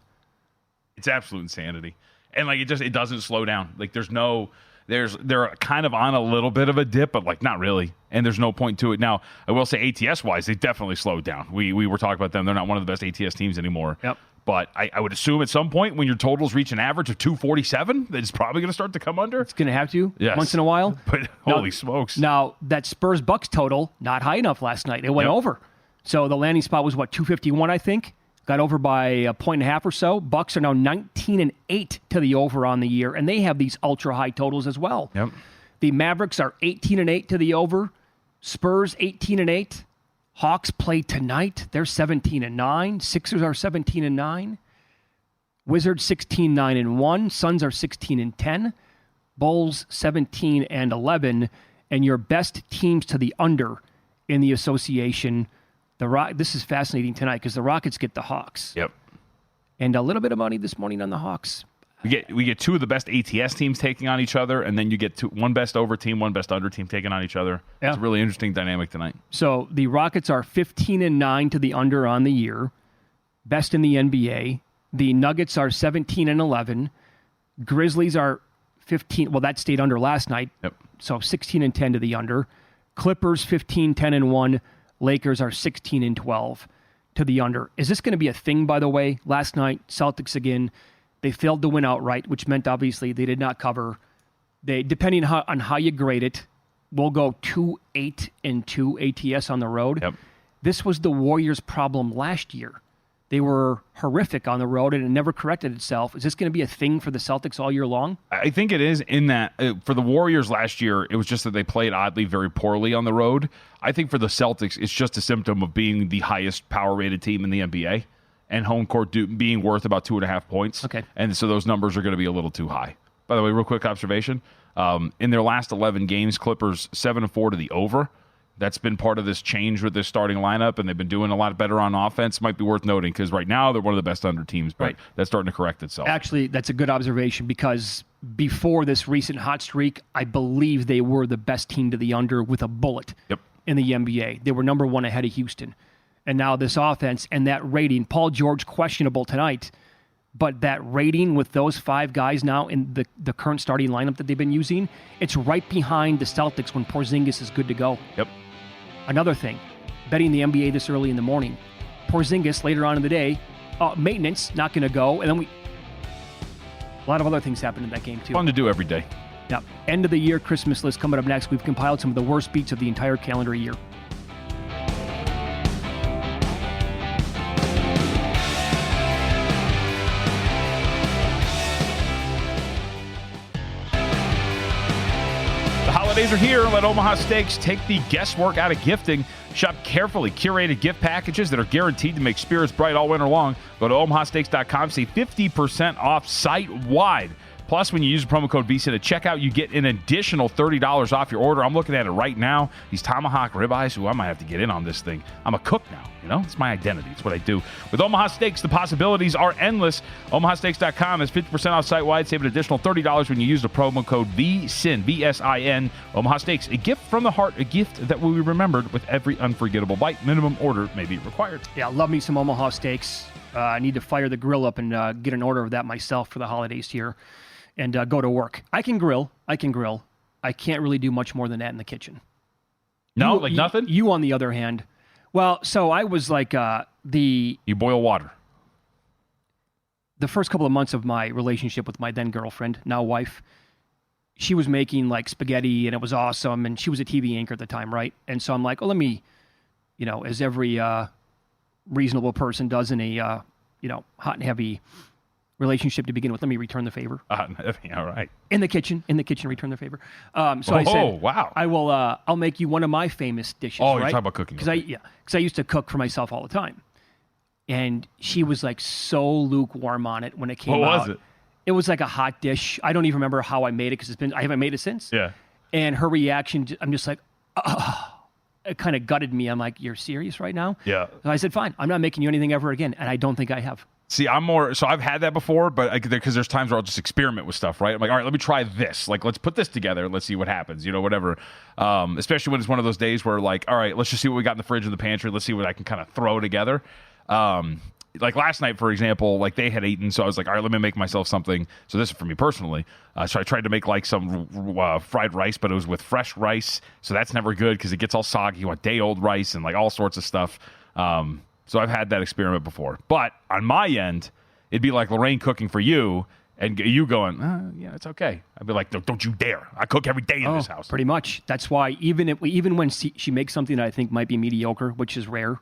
Speaker 6: It's absolute insanity. And like it doesn't slow down. Like they're kind of on a little bit of a dip, but like not really. And there's no point to it. Now, I will say ATS wise, they definitely slowed down. We were talking about them. They're not one of the best ATS teams anymore.
Speaker 4: Yep.
Speaker 6: But I would assume at some point when your totals reach an average of 247, that it's probably going to start to come under.
Speaker 4: It's going to have to
Speaker 6: Yes.
Speaker 4: once in a while.
Speaker 6: But holy smokes.
Speaker 4: Now, that Spurs-Bucks total, not high enough last night. It went over. So the landing spot was, 251, I think. Got over by a point and a half or so. Bucks are now 19-8 to the over on the year, and they have these ultra-high totals as well.
Speaker 6: Yep.
Speaker 4: The Mavericks are 18-8 to the over. Spurs 18-8. Hawks play tonight. They're 17-9. Sixers are 17-9. Wizards 16-9-1. Suns are 16-10. Bulls 17-11. And your best teams to the under in the association. This is fascinating tonight because the Rockets get the Hawks.
Speaker 6: Yep.
Speaker 4: And a little bit of money this morning on the Hawks.
Speaker 6: We get two of the best ATS teams taking on each other, and then you get one best over team, one best under team taking on each other.
Speaker 4: Yeah.
Speaker 6: It's a really interesting dynamic tonight.
Speaker 4: So the Rockets are 15-9 to the under on the year, best in the NBA. The Nuggets are 17-11. Grizzlies are 15. Well, that stayed under last night.
Speaker 6: Yep.
Speaker 4: So 16-10 to the under. Clippers 15-10-1. Lakers are 16-12 to the under. Is this going to be a thing? By the way, last night Celtics again. They failed to win outright, which meant obviously they did not cover. They, depending on how you grade it, will go 2-8-2 ATS on the road.
Speaker 6: Yep.
Speaker 4: This was the Warriors' problem last year. They were horrific on the road, and it never corrected itself. Is this going to be a thing for the Celtics all year long?
Speaker 6: I think it is in that for the Warriors last year, it was just that they played oddly very poorly on the road. I think for the Celtics, it's just a symptom of being the highest power-rated team in the NBA. And home court being worth about 2.5 points.
Speaker 4: Okay.
Speaker 6: And so those numbers are going to be a little too high. By the way, real quick observation. In their last 11 games, Clippers 7-4 to the over. That's been part of this change with this starting lineup, and they've been doing a lot better on offense. Might be worth noting because right now they're one of the best under teams, but
Speaker 4: Right.
Speaker 6: that's starting to correct itself.
Speaker 4: Actually, that's a good observation because before this recent hot streak, I believe they were the best team to the under with a bullet in the NBA. They were number one ahead of Houston. And now this offense and that rating, Paul George questionable tonight, but that rating with those 5 guys now in the current starting lineup that they've been using, it's right behind the Celtics when Porzingis is good to go.
Speaker 6: Yep.
Speaker 4: Another thing, betting the NBA this early in the morning. Porzingis later on in the day, maintenance, not going to go. And then a lot of other things happen in that game too.
Speaker 6: Fun to do every day.
Speaker 4: Yep. End of the year Christmas list coming up next. We've compiled some of the worst beats of the entire calendar year.
Speaker 6: Holidays are here. Let Omaha Steaks take the guesswork out of gifting. Shop carefully curated gift packages that are guaranteed to make spirits bright all winter long. Go to omahasteaks.com, save 50% off site-wide. Plus, when you use the promo code VSIN at checkout, you get an additional $30 off your order. I'm looking at it right now. These tomahawk ribeyes, I might have to get in on this thing. I'm a cook now, It's my identity. It's what I do. With Omaha Steaks, the possibilities are endless. omahasteaks.com is 50% off site-wide. Save an additional $30 when you use the promo code VSIN, V-S-I-N. Omaha Steaks, a gift from the heart, a gift that will be remembered with every unforgettable bite. Minimum order may be required.
Speaker 4: Yeah, love me some Omaha Steaks. I need to fire the grill up and get an order of that myself for the holidays here. And go to work. I can grill. I can't really do much more than that in the kitchen.
Speaker 6: No, nothing?
Speaker 4: You, on the other hand, well, so I was like
Speaker 6: You boil water.
Speaker 4: the first couple of months of my relationship with my then girlfriend, now wife, she was making like spaghetti and it was awesome. And she was a TV anchor at the time, right? And so I'm like, oh, let me, as every reasonable person does in a, hot and heavy relationship to begin with, let me return the favor.
Speaker 6: All right.
Speaker 4: In the kitchen, return the favor. So I said,
Speaker 6: wow.
Speaker 4: I will, I'll make you one of my famous dishes.
Speaker 6: Oh,
Speaker 4: right?
Speaker 6: you're talking about cooking.
Speaker 4: Because I used to cook for myself all the time. And she was like so lukewarm on it when it came out.
Speaker 6: What was it?
Speaker 4: It was like a hot dish. I don't even remember how I made it because I haven't made it since.
Speaker 6: Yeah.
Speaker 4: And her reaction, I'm just like, it kind of gutted me. I'm like, you're serious right now?
Speaker 6: Yeah.
Speaker 4: So I said, fine, I'm not making you anything ever again. And I don't think I have.
Speaker 6: See, I'm more, so I've had that before, but because there's times where I'll just experiment with stuff, right? I'm like, all right, let me try this. Like, let's put this together and let's see what happens, whatever. Especially when it's one of those days where like, all right, let's just see what we got in the fridge or the pantry. Let's see what I can kind of throw together. Like last night, for example, like they had eaten, so I was like, all right, let me make myself something. So this is for me personally. So I tried to make like some fried rice, but it was with fresh rice. So that's never good because it gets all soggy. You want day-old rice and like all sorts of stuff. So I've had that experiment before. But on my end, it'd be like Lorraine cooking for you and you going, yeah, it's okay. I'd be like, don't you dare. I cook every day in this house.
Speaker 4: Pretty much. That's why even when she makes something that I think might be mediocre, which is rare,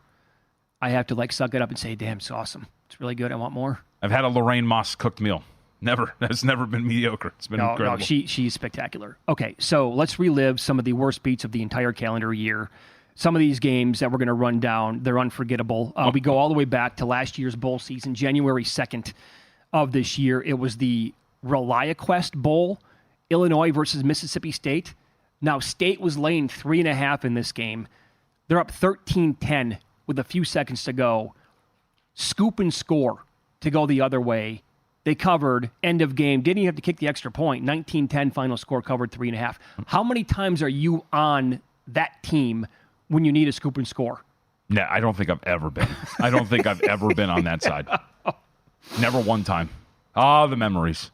Speaker 4: I have to like suck it up and say, damn, it's awesome. It's really good. I want more.
Speaker 6: I've had a Lorraine Moss cooked meal. It's never been mediocre. It's been incredible.
Speaker 4: No, she's spectacular. Okay, so let's relive some of the worst beats of the entire calendar year. Some of these games that we're going to run down, they're unforgettable. We go all the way back to last year's bowl season, January 2nd of this year. It was the ReliaQuest Bowl, Illinois versus Mississippi State. Now, State was laying 3.5 in this game. They're up 13-10 with a few seconds to go. Scoop and score to go the other way. They covered, end of game. Didn't even have to kick the extra point. 19-10 final score, covered 3.5. How many times are you on that team when you need a scoop and score?
Speaker 6: No, I don't think I've ever been. I don't think I've ever been on that side. Never one time. The memories.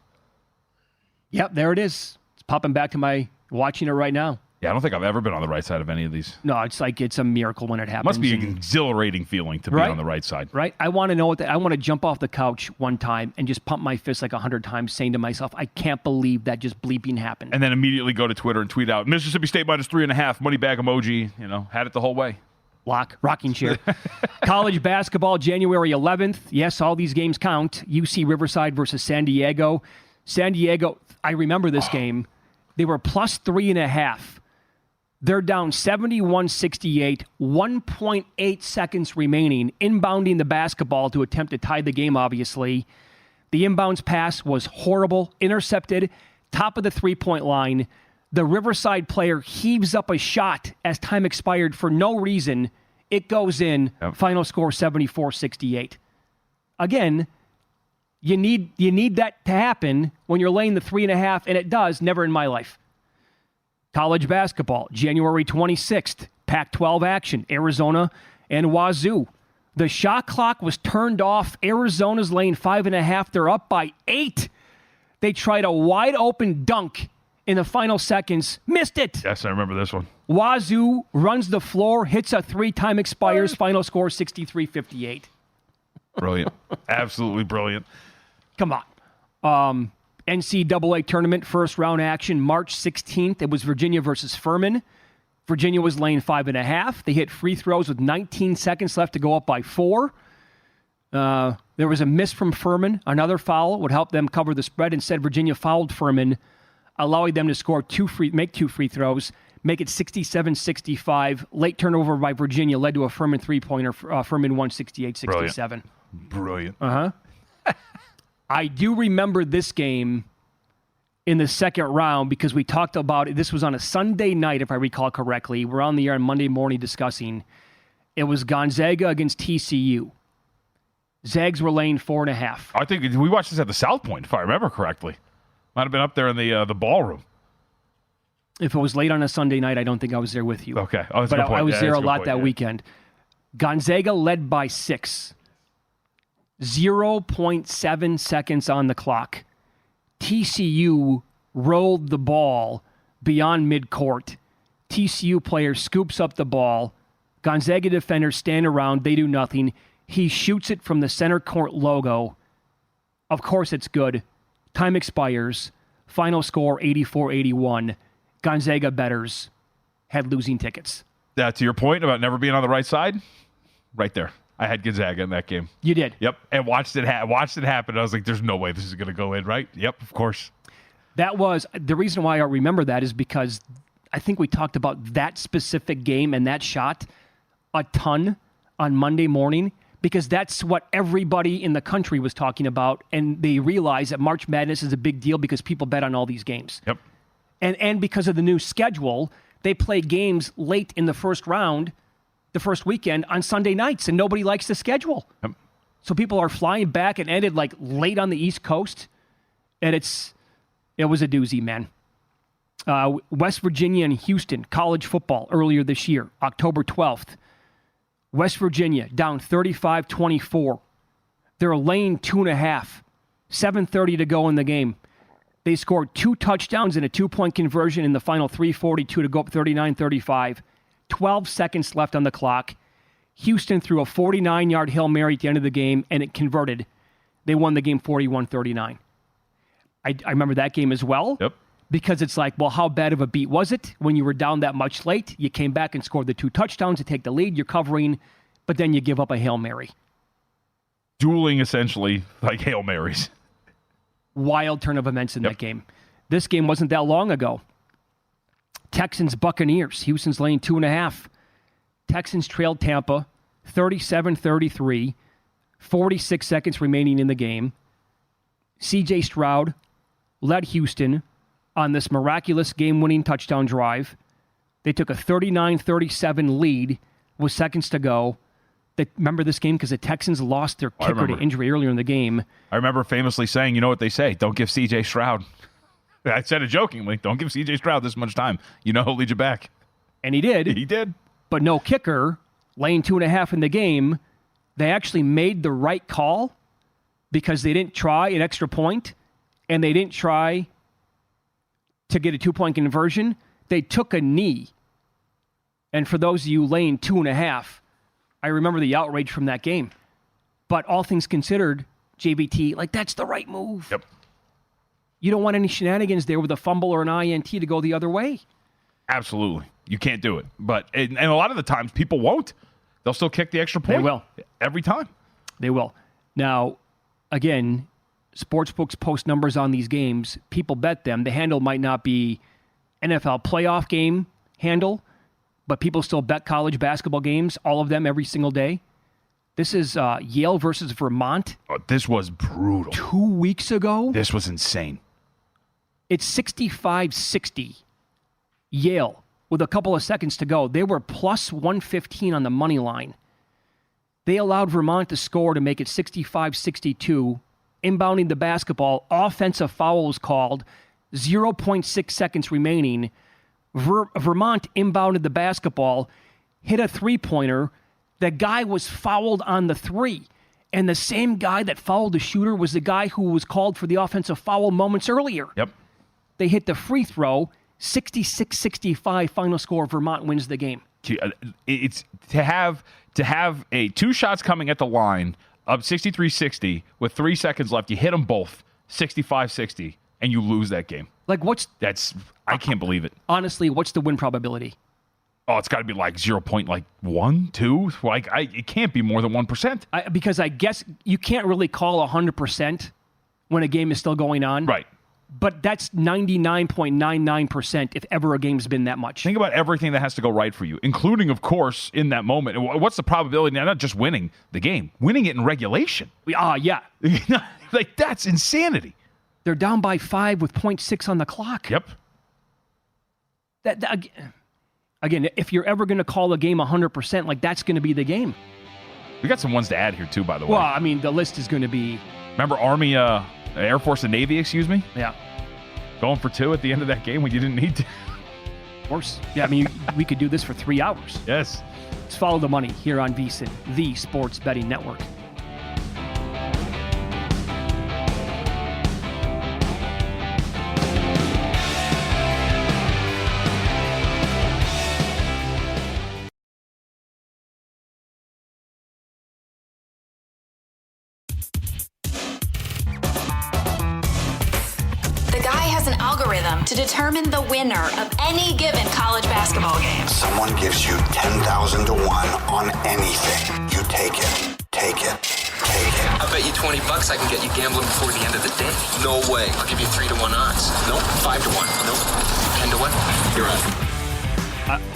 Speaker 4: Yep, there it is. It's popping back to my watching it right now.
Speaker 6: Yeah, I don't think I've ever been on the right side of any of these.
Speaker 4: No, it's like it's a miracle when it happens.
Speaker 6: Must be an exhilarating feeling to be on the right side.
Speaker 4: Right? I want to know I want to jump off the couch one time and just pump my fist like 100 times, saying to myself, I can't believe that just bleeping happened.
Speaker 6: And then immediately go to Twitter and tweet out, Mississippi State minus 3.5, money bag emoji, had it the whole way.
Speaker 4: Rocking chair. College basketball, January 11th. Yes, all these games count. UC Riverside versus San Diego. San Diego, I remember this game. They were plus 3.5. They're down 71-68, 1.8 seconds remaining, inbounding the basketball to attempt to tie the game, obviously. The inbounds pass was horrible, intercepted, top of the three-point line. The Riverside player heaves up a shot as time expired for no reason. It goes in. Yep. Final score 74-68. Again, you need that to happen when you're laying the 3.5, and it does. Never in my life. College basketball, January 26th, Pac-12 action, Arizona and Wazoo. The shot clock was turned off. Arizona's laying 5.5. They're up by 8. They tried a wide open dunk in the final seconds. Missed it.
Speaker 6: Yes, I remember this one.
Speaker 4: Wazoo runs the floor, hits a 3, time expires, final score 63-58.
Speaker 6: Brilliant. Absolutely brilliant.
Speaker 4: Come on. NCAA tournament first round action, March 16th. It was Virginia versus Furman. Virginia was laying 5.5. They hit free throws with 19 seconds left to go up by 4. There was a miss from Furman. Another foul would help them cover the spread. Instead, Virginia fouled Furman, allowing them to score make 2 free throws, make it 67-65. Late turnover by Virginia led to a Furman three-pointer. Furman won 68-67.
Speaker 6: Brilliant.
Speaker 4: I do remember this game in the second round because we talked about it. This was on a Sunday night, if I recall correctly. We're on the air on Monday morning discussing. It was Gonzaga against TCU. Zags were laying 4.5.
Speaker 6: I think we watched this at the South Point, if I remember correctly. Might have been up there in the ballroom.
Speaker 4: If it was late on a Sunday night, I don't think I was there with you.
Speaker 6: Okay. Oh, that's
Speaker 4: but
Speaker 6: a good point.
Speaker 4: I was there a lot
Speaker 6: point,
Speaker 4: that weekend. Gonzaga led by 6. 0.7 seconds on the clock. TCU rolled the ball beyond midcourt. TCU player scoops up the ball. Gonzaga defenders stand around. They do nothing. He shoots it from the center court logo. Of course it's good. Time expires. Final score 84-81. Gonzaga bettors had losing tickets.
Speaker 6: To your point about never being on the right side, right there. I had Gonzaga in that game.
Speaker 4: You did.
Speaker 6: Yep, and watched it happen. I was like, "There's no way this is going to go in." Right? Yep, of course.
Speaker 4: That was the reason why I remember that is because I think we talked about that specific game and that shot a ton on Monday morning because that's what everybody in the country was talking about, and they realized that March Madness is a big deal because people bet on all these games.
Speaker 6: Yep.
Speaker 4: And because of the new schedule, they play games late in the first round, the first weekend on Sunday nights, and nobody likes the schedule.
Speaker 6: Yep.
Speaker 4: So people are flying back and ended like late on the East Coast, and it was a doozy, man. West Virginia and Houston, college football earlier this year, October 12th. West Virginia down 35-24. They're laying 2.5. 7:30 to go in the game. They scored 2 touchdowns and a 2-point conversion in the final 3:42 to go up 39-35. 12 seconds left on the clock. Houston threw a 49-yard Hail Mary at the end of the game, and it converted. They won the game 41-39. I remember that game as well.
Speaker 6: Yep.
Speaker 4: Because it's like, well, how bad of a beat was it when you were down that much late? You came back and scored the 2 touchdowns to take the lead. You're covering, but then you give up a Hail Mary.
Speaker 6: Dueling, essentially, like Hail Marys.
Speaker 4: Wild turn of events in that game. This game wasn't that long ago. Texans, Buccaneers. Houston's laying 2.5. Texans trailed Tampa 37-33. 46 seconds remaining in the game. C.J. Stroud led Houston on this miraculous game-winning touchdown drive. They took a 39-37 lead with seconds to go. Remember this game because the Texans lost their kicker to injury earlier in the game.
Speaker 6: I remember famously saying, you know what they say, don't give C.J. Stroud. I said it jokingly, don't give C.J. Stroud this much time. You know he'll lead you back.
Speaker 4: And he did.
Speaker 6: He did.
Speaker 4: But no kicker, laying 2.5 in the game. They actually made the right call because they didn't try an extra point and they didn't try to get a 2-point conversion. They took a knee. And for those of you laying 2.5, I remember the outrage from that game. But all things considered, JBT, like that's the right move.
Speaker 6: Yep.
Speaker 4: You don't want any shenanigans there with a fumble or an INT to go the other way.
Speaker 6: Absolutely. You can't do it. But and a lot of the times people won't. They'll still kick the extra point.
Speaker 4: They will.
Speaker 6: Every time.
Speaker 4: They will. Now, again, sportsbooks post numbers on these games. People bet them. The handle might not be NFL playoff game handle, but people still bet college basketball games, all of them every single day. This is Yale versus Vermont.
Speaker 6: Oh, this was brutal.
Speaker 4: 2 weeks ago.
Speaker 6: This was insane.
Speaker 4: It's 65-60. Yale, with a couple of seconds to go. They were plus 115 on the money line. They allowed Vermont to score to make it 65-62. Inbounding the basketball, offensive foul was called. 0.6 seconds remaining. Vermont inbounded the basketball, hit a three-pointer. The guy was fouled on the 3. And the same guy that fouled the shooter was the guy who was called for the offensive foul moments earlier.
Speaker 6: Yep.
Speaker 4: They hit the free throw. 66-65 final score. Vermont wins the game.
Speaker 6: It's to have a 2 shots coming at the line up 63-60 with 3 seconds left. You hit them both 65-60 and you lose that game.
Speaker 4: Like
Speaker 6: I can't believe it.
Speaker 4: Honestly, what's the win probability?
Speaker 6: Oh, it's got to be like 0.1, 2. Like it can't be more than 1%.
Speaker 4: Because I guess you can't really call 100% when a game is still going on.
Speaker 6: Right.
Speaker 4: But that's 99.99% if ever a game's been that much.
Speaker 6: Think about everything that has to go right for you, including, of course, in that moment. What's the probability now? Not just winning the game, winning it in regulation.
Speaker 4: Yeah.
Speaker 6: Like, that's insanity.
Speaker 4: They're down by 5 with 0.6 on the clock.
Speaker 6: Yep.
Speaker 4: Again, if you're ever going to call a game 100%, like that's going to be the game.
Speaker 6: We got some ones to add here, too, by the way.
Speaker 4: Well, I mean, the list is going to be...
Speaker 6: Remember Army, Air Force and Navy, excuse me?
Speaker 4: Yeah.
Speaker 6: Going for 2 at the end of that game when you didn't need to.
Speaker 4: Of course. Yeah, I mean, we could do this for 3 hours.
Speaker 6: Yes.
Speaker 4: Let's follow the money here on VSiN, the Sports Betting Network.
Speaker 7: to determine the winner of any given college basketball game.
Speaker 2: Someone gives you 10,000 to 1 on anything. You take it. Take it. Take it.
Speaker 1: I bet you $20 I can get you gambling before the end of the day. No way. I'll give you 3 to 1 odds. Nope. 5 to 1. Nope. 10 to 1. You're on.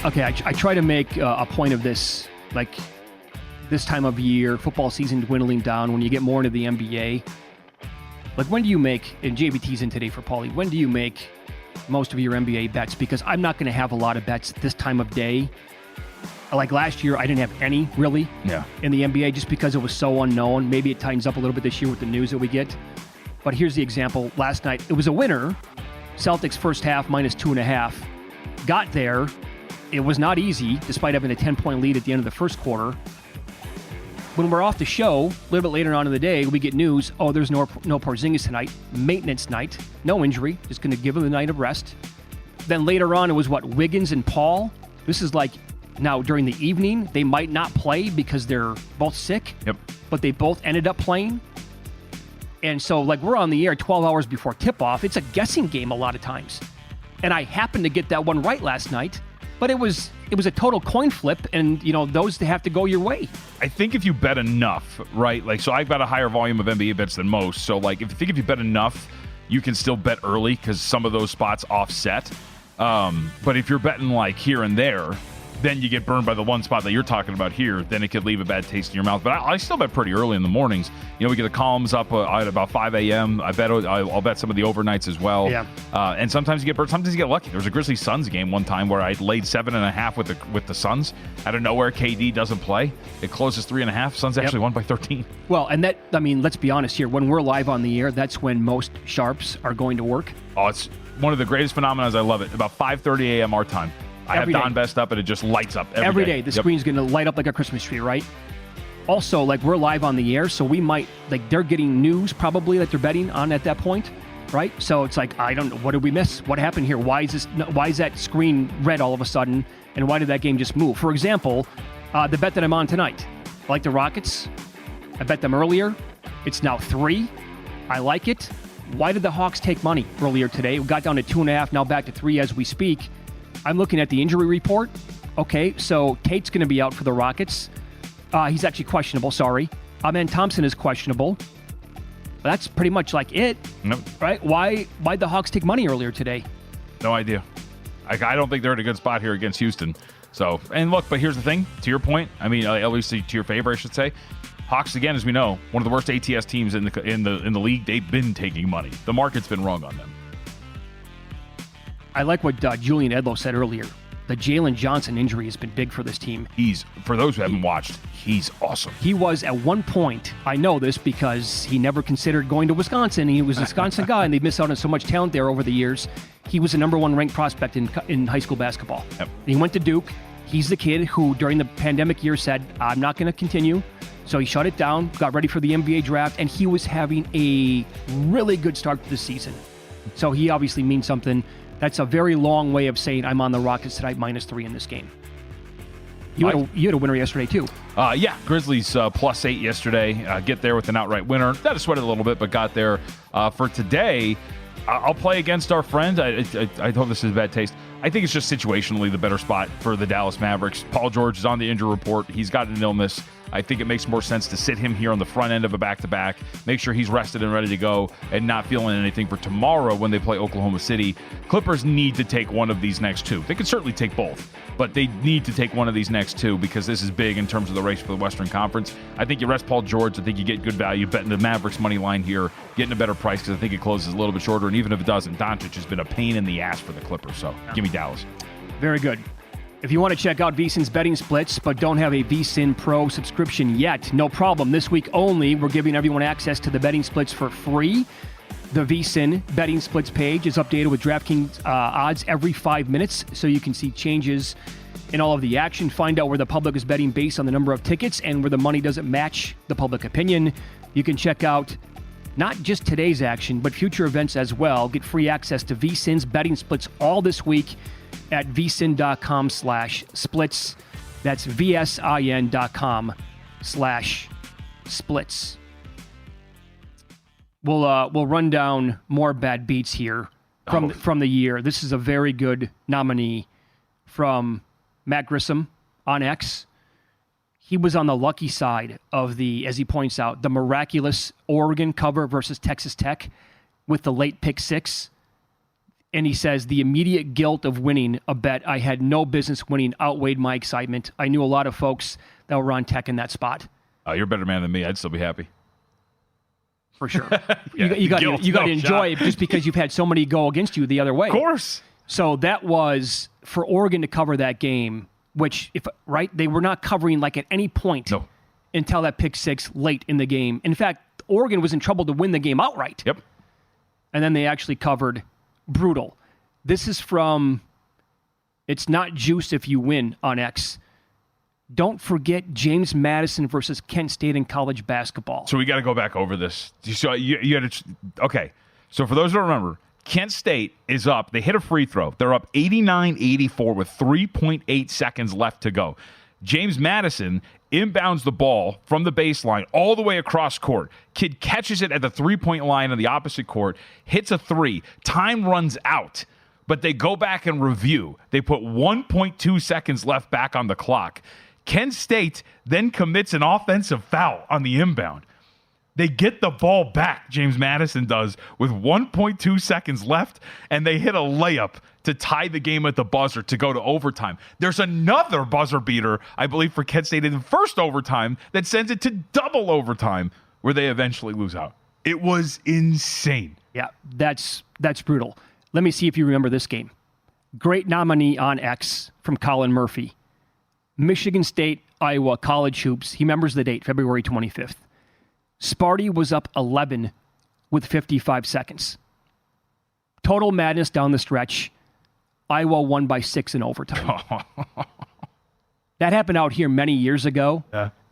Speaker 4: Okay, I try to make a point of this, like this time of year, football season dwindling down, when you get more into the NBA. Like, when do you make, and JVT's in today for Paulie, when do you make most of your NBA bets? Because I'm not going to have a lot of bets this time of day. Like last year, I didn't have any, really, in the NBA, just because it was so unknown. Maybe it tightens up a little bit this year with the news that we get. But here's the example. Last night, it was a winner. Celtics first half minus 2.5. Got there. It was not easy, despite having a 10-point lead at the end of the first quarter. When we're off the show, a little bit later on in the day, we get news, there's no Porzingis tonight, maintenance night, no injury, just going to give him the night of rest. Then later on, it was Wiggins and Paul. This is like, now during the evening, they might not play because they're both sick, but they both ended up playing. And so, we're on the air 12 hours before tip-off. It's a guessing game a lot of times. And I happened to get that one right last night. But it was a total coin flip, and, those have to go your way.
Speaker 6: I think if you bet enough, right? So I've got a higher volume of NBA bets than most. So, if you bet enough, you can still bet early because some of those spots offset. But if you're betting, here and there, then you get burned by the one spot that you're talking about here. Then it could leave a bad taste in your mouth. But I still bet pretty early in the mornings. We get the columns up at about 5 a.m. I'll bet some of the overnights as well.
Speaker 4: Yeah.
Speaker 6: And sometimes you get burned. Sometimes you get lucky. There was a Grizzlies Suns game one time where I laid 7.5 with the Suns. Out of nowhere, KD doesn't play. It closes 3.5. Suns actually won by 13.
Speaker 4: Well, and let's be honest here. When we're live on the air, that's when most sharps are going to work.
Speaker 6: Oh, it's one of the greatest phenomena. I love it. About 5:30 a.m. our time. I have Don Best up, and it just lights up every day.
Speaker 4: The screen's going to light up like a Christmas tree, right? Also, we're live on the air, so we might, they're getting news probably that they're betting on at that point, right? So it's I don't know, what did we miss? What happened here? Why is that screen red all of a sudden, and why did that game just move? For example, the bet that I'm on tonight, I like the Rockets. I bet them earlier. It's now 3. I like it. Why did the Hawks take money earlier today? We got down to 2.5, now back to 3 as we speak. I'm looking at the injury report. Okay, so Tate's going to be out for the Rockets. He's actually questionable, sorry. Amen Thompson is questionable. That's pretty much it.
Speaker 6: Nope.
Speaker 4: Right? Why'd the Hawks take money earlier today?
Speaker 6: No idea. I don't think they're in a good spot here against Houston. So, and look, but here's the thing. To your point, at least to your favor, I should say. Hawks, again, as we know, one of the worst ATS teams in the league. They've been taking money. The market's been wrong on them.
Speaker 4: I like what Julian Edlow said earlier. The Jalen Johnson injury has been big for this team.
Speaker 6: For those who haven't watched, he's awesome.
Speaker 4: He was at one point, I know this because he never considered going to Wisconsin. He was a Wisconsin guy, and they missed out on so much talent there over the years. He was a number 1 ranked prospect in high school basketball.
Speaker 6: Yep.
Speaker 4: He went to Duke. He's the kid who, during the pandemic year, said, I'm not going to continue. So he shut it down, got ready for the NBA draft, and he was having a really good start to the season. So he obviously means something. That's a very long way of saying I'm on the Rockets tonight -3 in this game. You had a winner yesterday, too.
Speaker 6: Yeah, Grizzlies +8 yesterday. Get there with an outright winner. That has sweated a little bit, but got there. For today, I'll play against our friend. I hope this is bad taste. I think it's just situationally the better spot for the Dallas Mavericks. Paul George is on the injury report. He's got an illness. I think it makes more sense to sit him here on the front end of a back-to-back, make sure he's rested and ready to go, and not feeling anything for tomorrow when they play Oklahoma City. Clippers need to take one of these next 2. They can certainly take both, but they need to take one of these next 2 because this is big in terms of the race for the Western Conference. I think you rest Paul George. I think you get good value betting the Mavericks money line here, getting a better price because I think it closes a little bit shorter, and even if it doesn't, Doncic has been a pain in the ass for the Clippers, so give me Dallas.
Speaker 4: Very good. If you want to check out VSiN's betting splits but don't have a VSiN Pro subscription yet, no problem. This week only, we're giving everyone access to the betting splits for free. The VSiN betting splits page is updated with DraftKings odds every 5 minutes, so you can see changes in all of the action. Find out where the public is betting based on the number of tickets and where the money doesn't match the public opinion. You can check out not just today's action, but future events as well. Get free access to VSiN's betting splits all this week at vsin.com/splits. That's vsin.com/splits. We'll run down more bad beats here. from the year. This is a very good nominee from Matt Grissom on X. He was on the lucky side of the, as he points out, the miraculous Oregon cover versus Texas Tech with the late pick six. And he says, the immediate guilt of winning a bet I had no business winning outweighed my excitement. I knew a lot of folks that were on Tech in that spot.
Speaker 6: Oh, you're a better man than me. I'd still be happy.
Speaker 4: For sure.
Speaker 6: Yeah,
Speaker 4: you got
Speaker 6: guilt,
Speaker 4: to
Speaker 6: no
Speaker 4: enjoy it just because you've had so many go against you the other way.
Speaker 6: Of course.
Speaker 4: So that was for Oregon to cover that game, which, they were not covering like at any point until that pick six late in the game. In fact, Oregon was in trouble to win the game outright.
Speaker 6: Yep.
Speaker 4: And then they actually covered. Brutal. This is from It's Not Juice If You Win on X. Don't forget James Madison versus Kent State in college basketball.
Speaker 6: So we got to go back over this. So you had to, okay. So for those who don't remember, Kent State is up. They hit a free throw. They're up 89-84 with 3.8 seconds left to go. James Madison inbounds the ball from the baseline all the way across court. Kid catches it at the three-point line on the opposite court, hits a three. Time runs out, but they go back and review. They put 1.2 seconds left back on the clock. Kent State then commits an offensive foul on the inbound. They get the ball back, James Madison does, with 1.2 seconds left, and they hit a layup to tie the game at the buzzer to go to overtime. There's another buzzer beater, I believe, for Kent State in the first overtime that sends it to double overtime, where they eventually lose out. It was insane.
Speaker 4: Yeah, that's brutal. Let me see if you remember this game. Great nominee on X from Colin Murphy. Michigan State, Iowa, college hoops. He remembers the date, February 25th. Sparty was up 11 with 55 seconds. Total madness down the stretch. Iowa won by 6 in overtime. That happened out here many years ago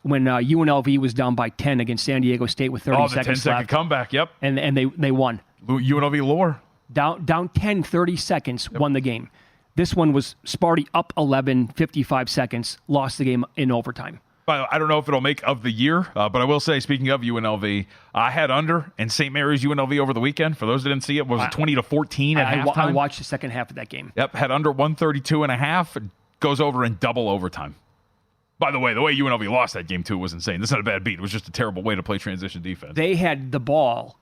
Speaker 4: when UNLV was down by 10 against San Diego State with 30 seconds left.
Speaker 6: The 10-second comeback, yep.
Speaker 4: And they won.
Speaker 6: UNLV lore.
Speaker 4: Down 10, 30 seconds, won the game. This one was Sparty up 11, 55 seconds, lost the game in overtime.
Speaker 6: I don't know if it'll make of the year, but I will say, speaking of UNLV, I had under in St. Mary's UNLV over the weekend. For those that didn't see it, was 20-14 at halftime.
Speaker 4: I watched the second half of that game.
Speaker 6: Yep, had under 132.5. Goes over in double overtime. By the way UNLV lost that game, too, was insane. This is not a bad beat. It was just a terrible way to play transition defense.
Speaker 4: They had the ball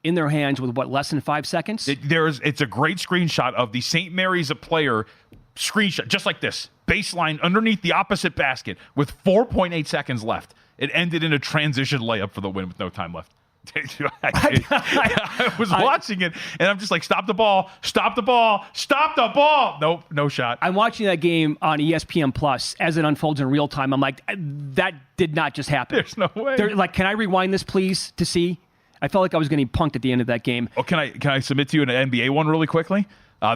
Speaker 4: in their hands with, less than 5 seconds?
Speaker 6: It's a great screenshot of the St. Mary's player screenshot, just like this. Baseline underneath the opposite basket with 4.8 seconds left. It ended in a transition layup for the win with no time left. I was watching it, and I'm just like, stop the ball, stop the ball, stop the ball. Nope, no shot.
Speaker 4: I'm watching that game on ESPN Plus as it unfolds in real time. I'm like, that did not just happen.
Speaker 6: There's no way.
Speaker 4: They're like, can I rewind this, please, to see? I felt like I was getting punked at the end of that game.
Speaker 6: Oh, can I submit to you an NBA one really quickly?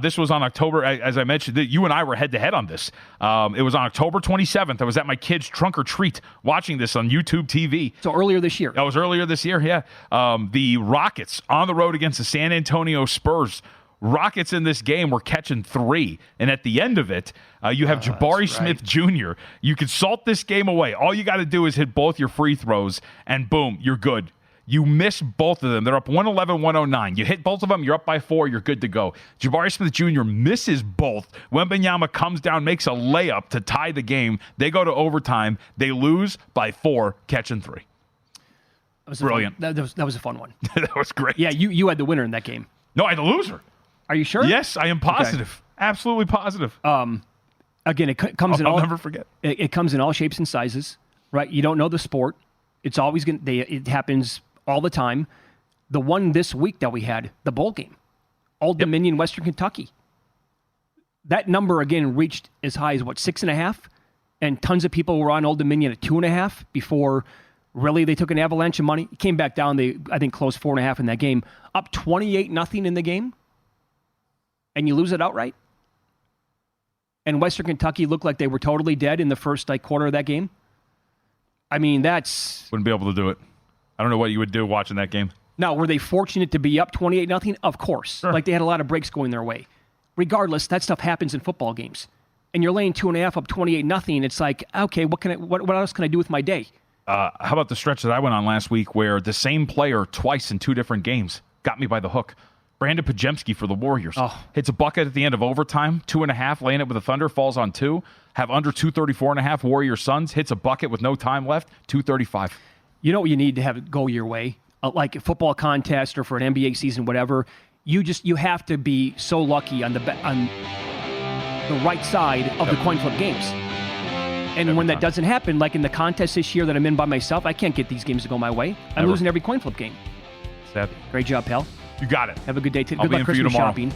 Speaker 6: This was on October, as I mentioned, you and I were head-to-head on this. It was on October 27th. I was at my kid's trunk or treat watching this on YouTube TV.
Speaker 4: So earlier this year.
Speaker 6: That was earlier this year, yeah. The Rockets on the road against the San Antonio Spurs. Rockets in this game were catching 3. And at the end of it, you have Jabari Smith Jr. You can salt this game away. All you got to do is hit both your free throws, and boom, you're good. You miss both of them. They're up 111, 109. You hit both of them, you're up by 4, you're good to go. Jabari Smith Jr. misses both. Wembanyama comes down, makes a layup to tie the game. They go to overtime. They lose by 4, catching 3. Brilliant.
Speaker 4: That was a fun one.
Speaker 6: That was great.
Speaker 4: Yeah, you had the winner in that game.
Speaker 6: No, I had the loser.
Speaker 4: Are you sure?
Speaker 6: Yes, I am positive. Okay. Absolutely positive.
Speaker 4: Again, it comes in all.
Speaker 6: I'll never forget.
Speaker 4: It comes in all shapes and sizes, right? You don't know the sport. It's always it happens all the time. The one this week that we had, the bowl game, Old Dominion, Western Kentucky. That number again reached as high as 6.5, and tons of people were on Old Dominion at 2.5 before really they took an avalanche of money. It came back down. They I think closed 4.5 in that game, up 28-0 in the game, and you lose it outright. And Western Kentucky looked like they were totally dead in the first quarter of that game. I mean,
Speaker 6: wouldn't be able to do it. I don't know what you would do watching that game.
Speaker 4: Now, were they fortunate to be up 28-0? Of course.
Speaker 6: Sure.
Speaker 4: They had a lot of breaks going their way. Regardless, that stuff happens in football games. And you're laying 2.5 up 28-0. It's like, okay, what else can I do with my day?
Speaker 6: How about the stretch that I went on last week where the same player twice in 2 different games got me by the hook? Brandon Pajemski for the Warriors.
Speaker 4: Oh.
Speaker 6: Hits a bucket at the end of overtime, 2.5, laying it with the Thunder, falls on 2. Have under 234.5 Warrior Suns, hits a bucket with no time left, 235.
Speaker 4: You know what you need to have it go your way? Like a football contest or for an NBA season, whatever. You have to be so lucky on the right side of the coin flip games. And when that doesn't happen, like in the contest this year that I'm in by myself, I can't get these games to go my way. I'm losing every coin flip game.
Speaker 6: Sad.
Speaker 4: Great job, pal.
Speaker 6: You got it.
Speaker 4: Have a good day.
Speaker 6: I'll
Speaker 4: Good
Speaker 6: be
Speaker 4: luck
Speaker 6: in for you
Speaker 4: Christmas
Speaker 6: tomorrow.
Speaker 4: shopping.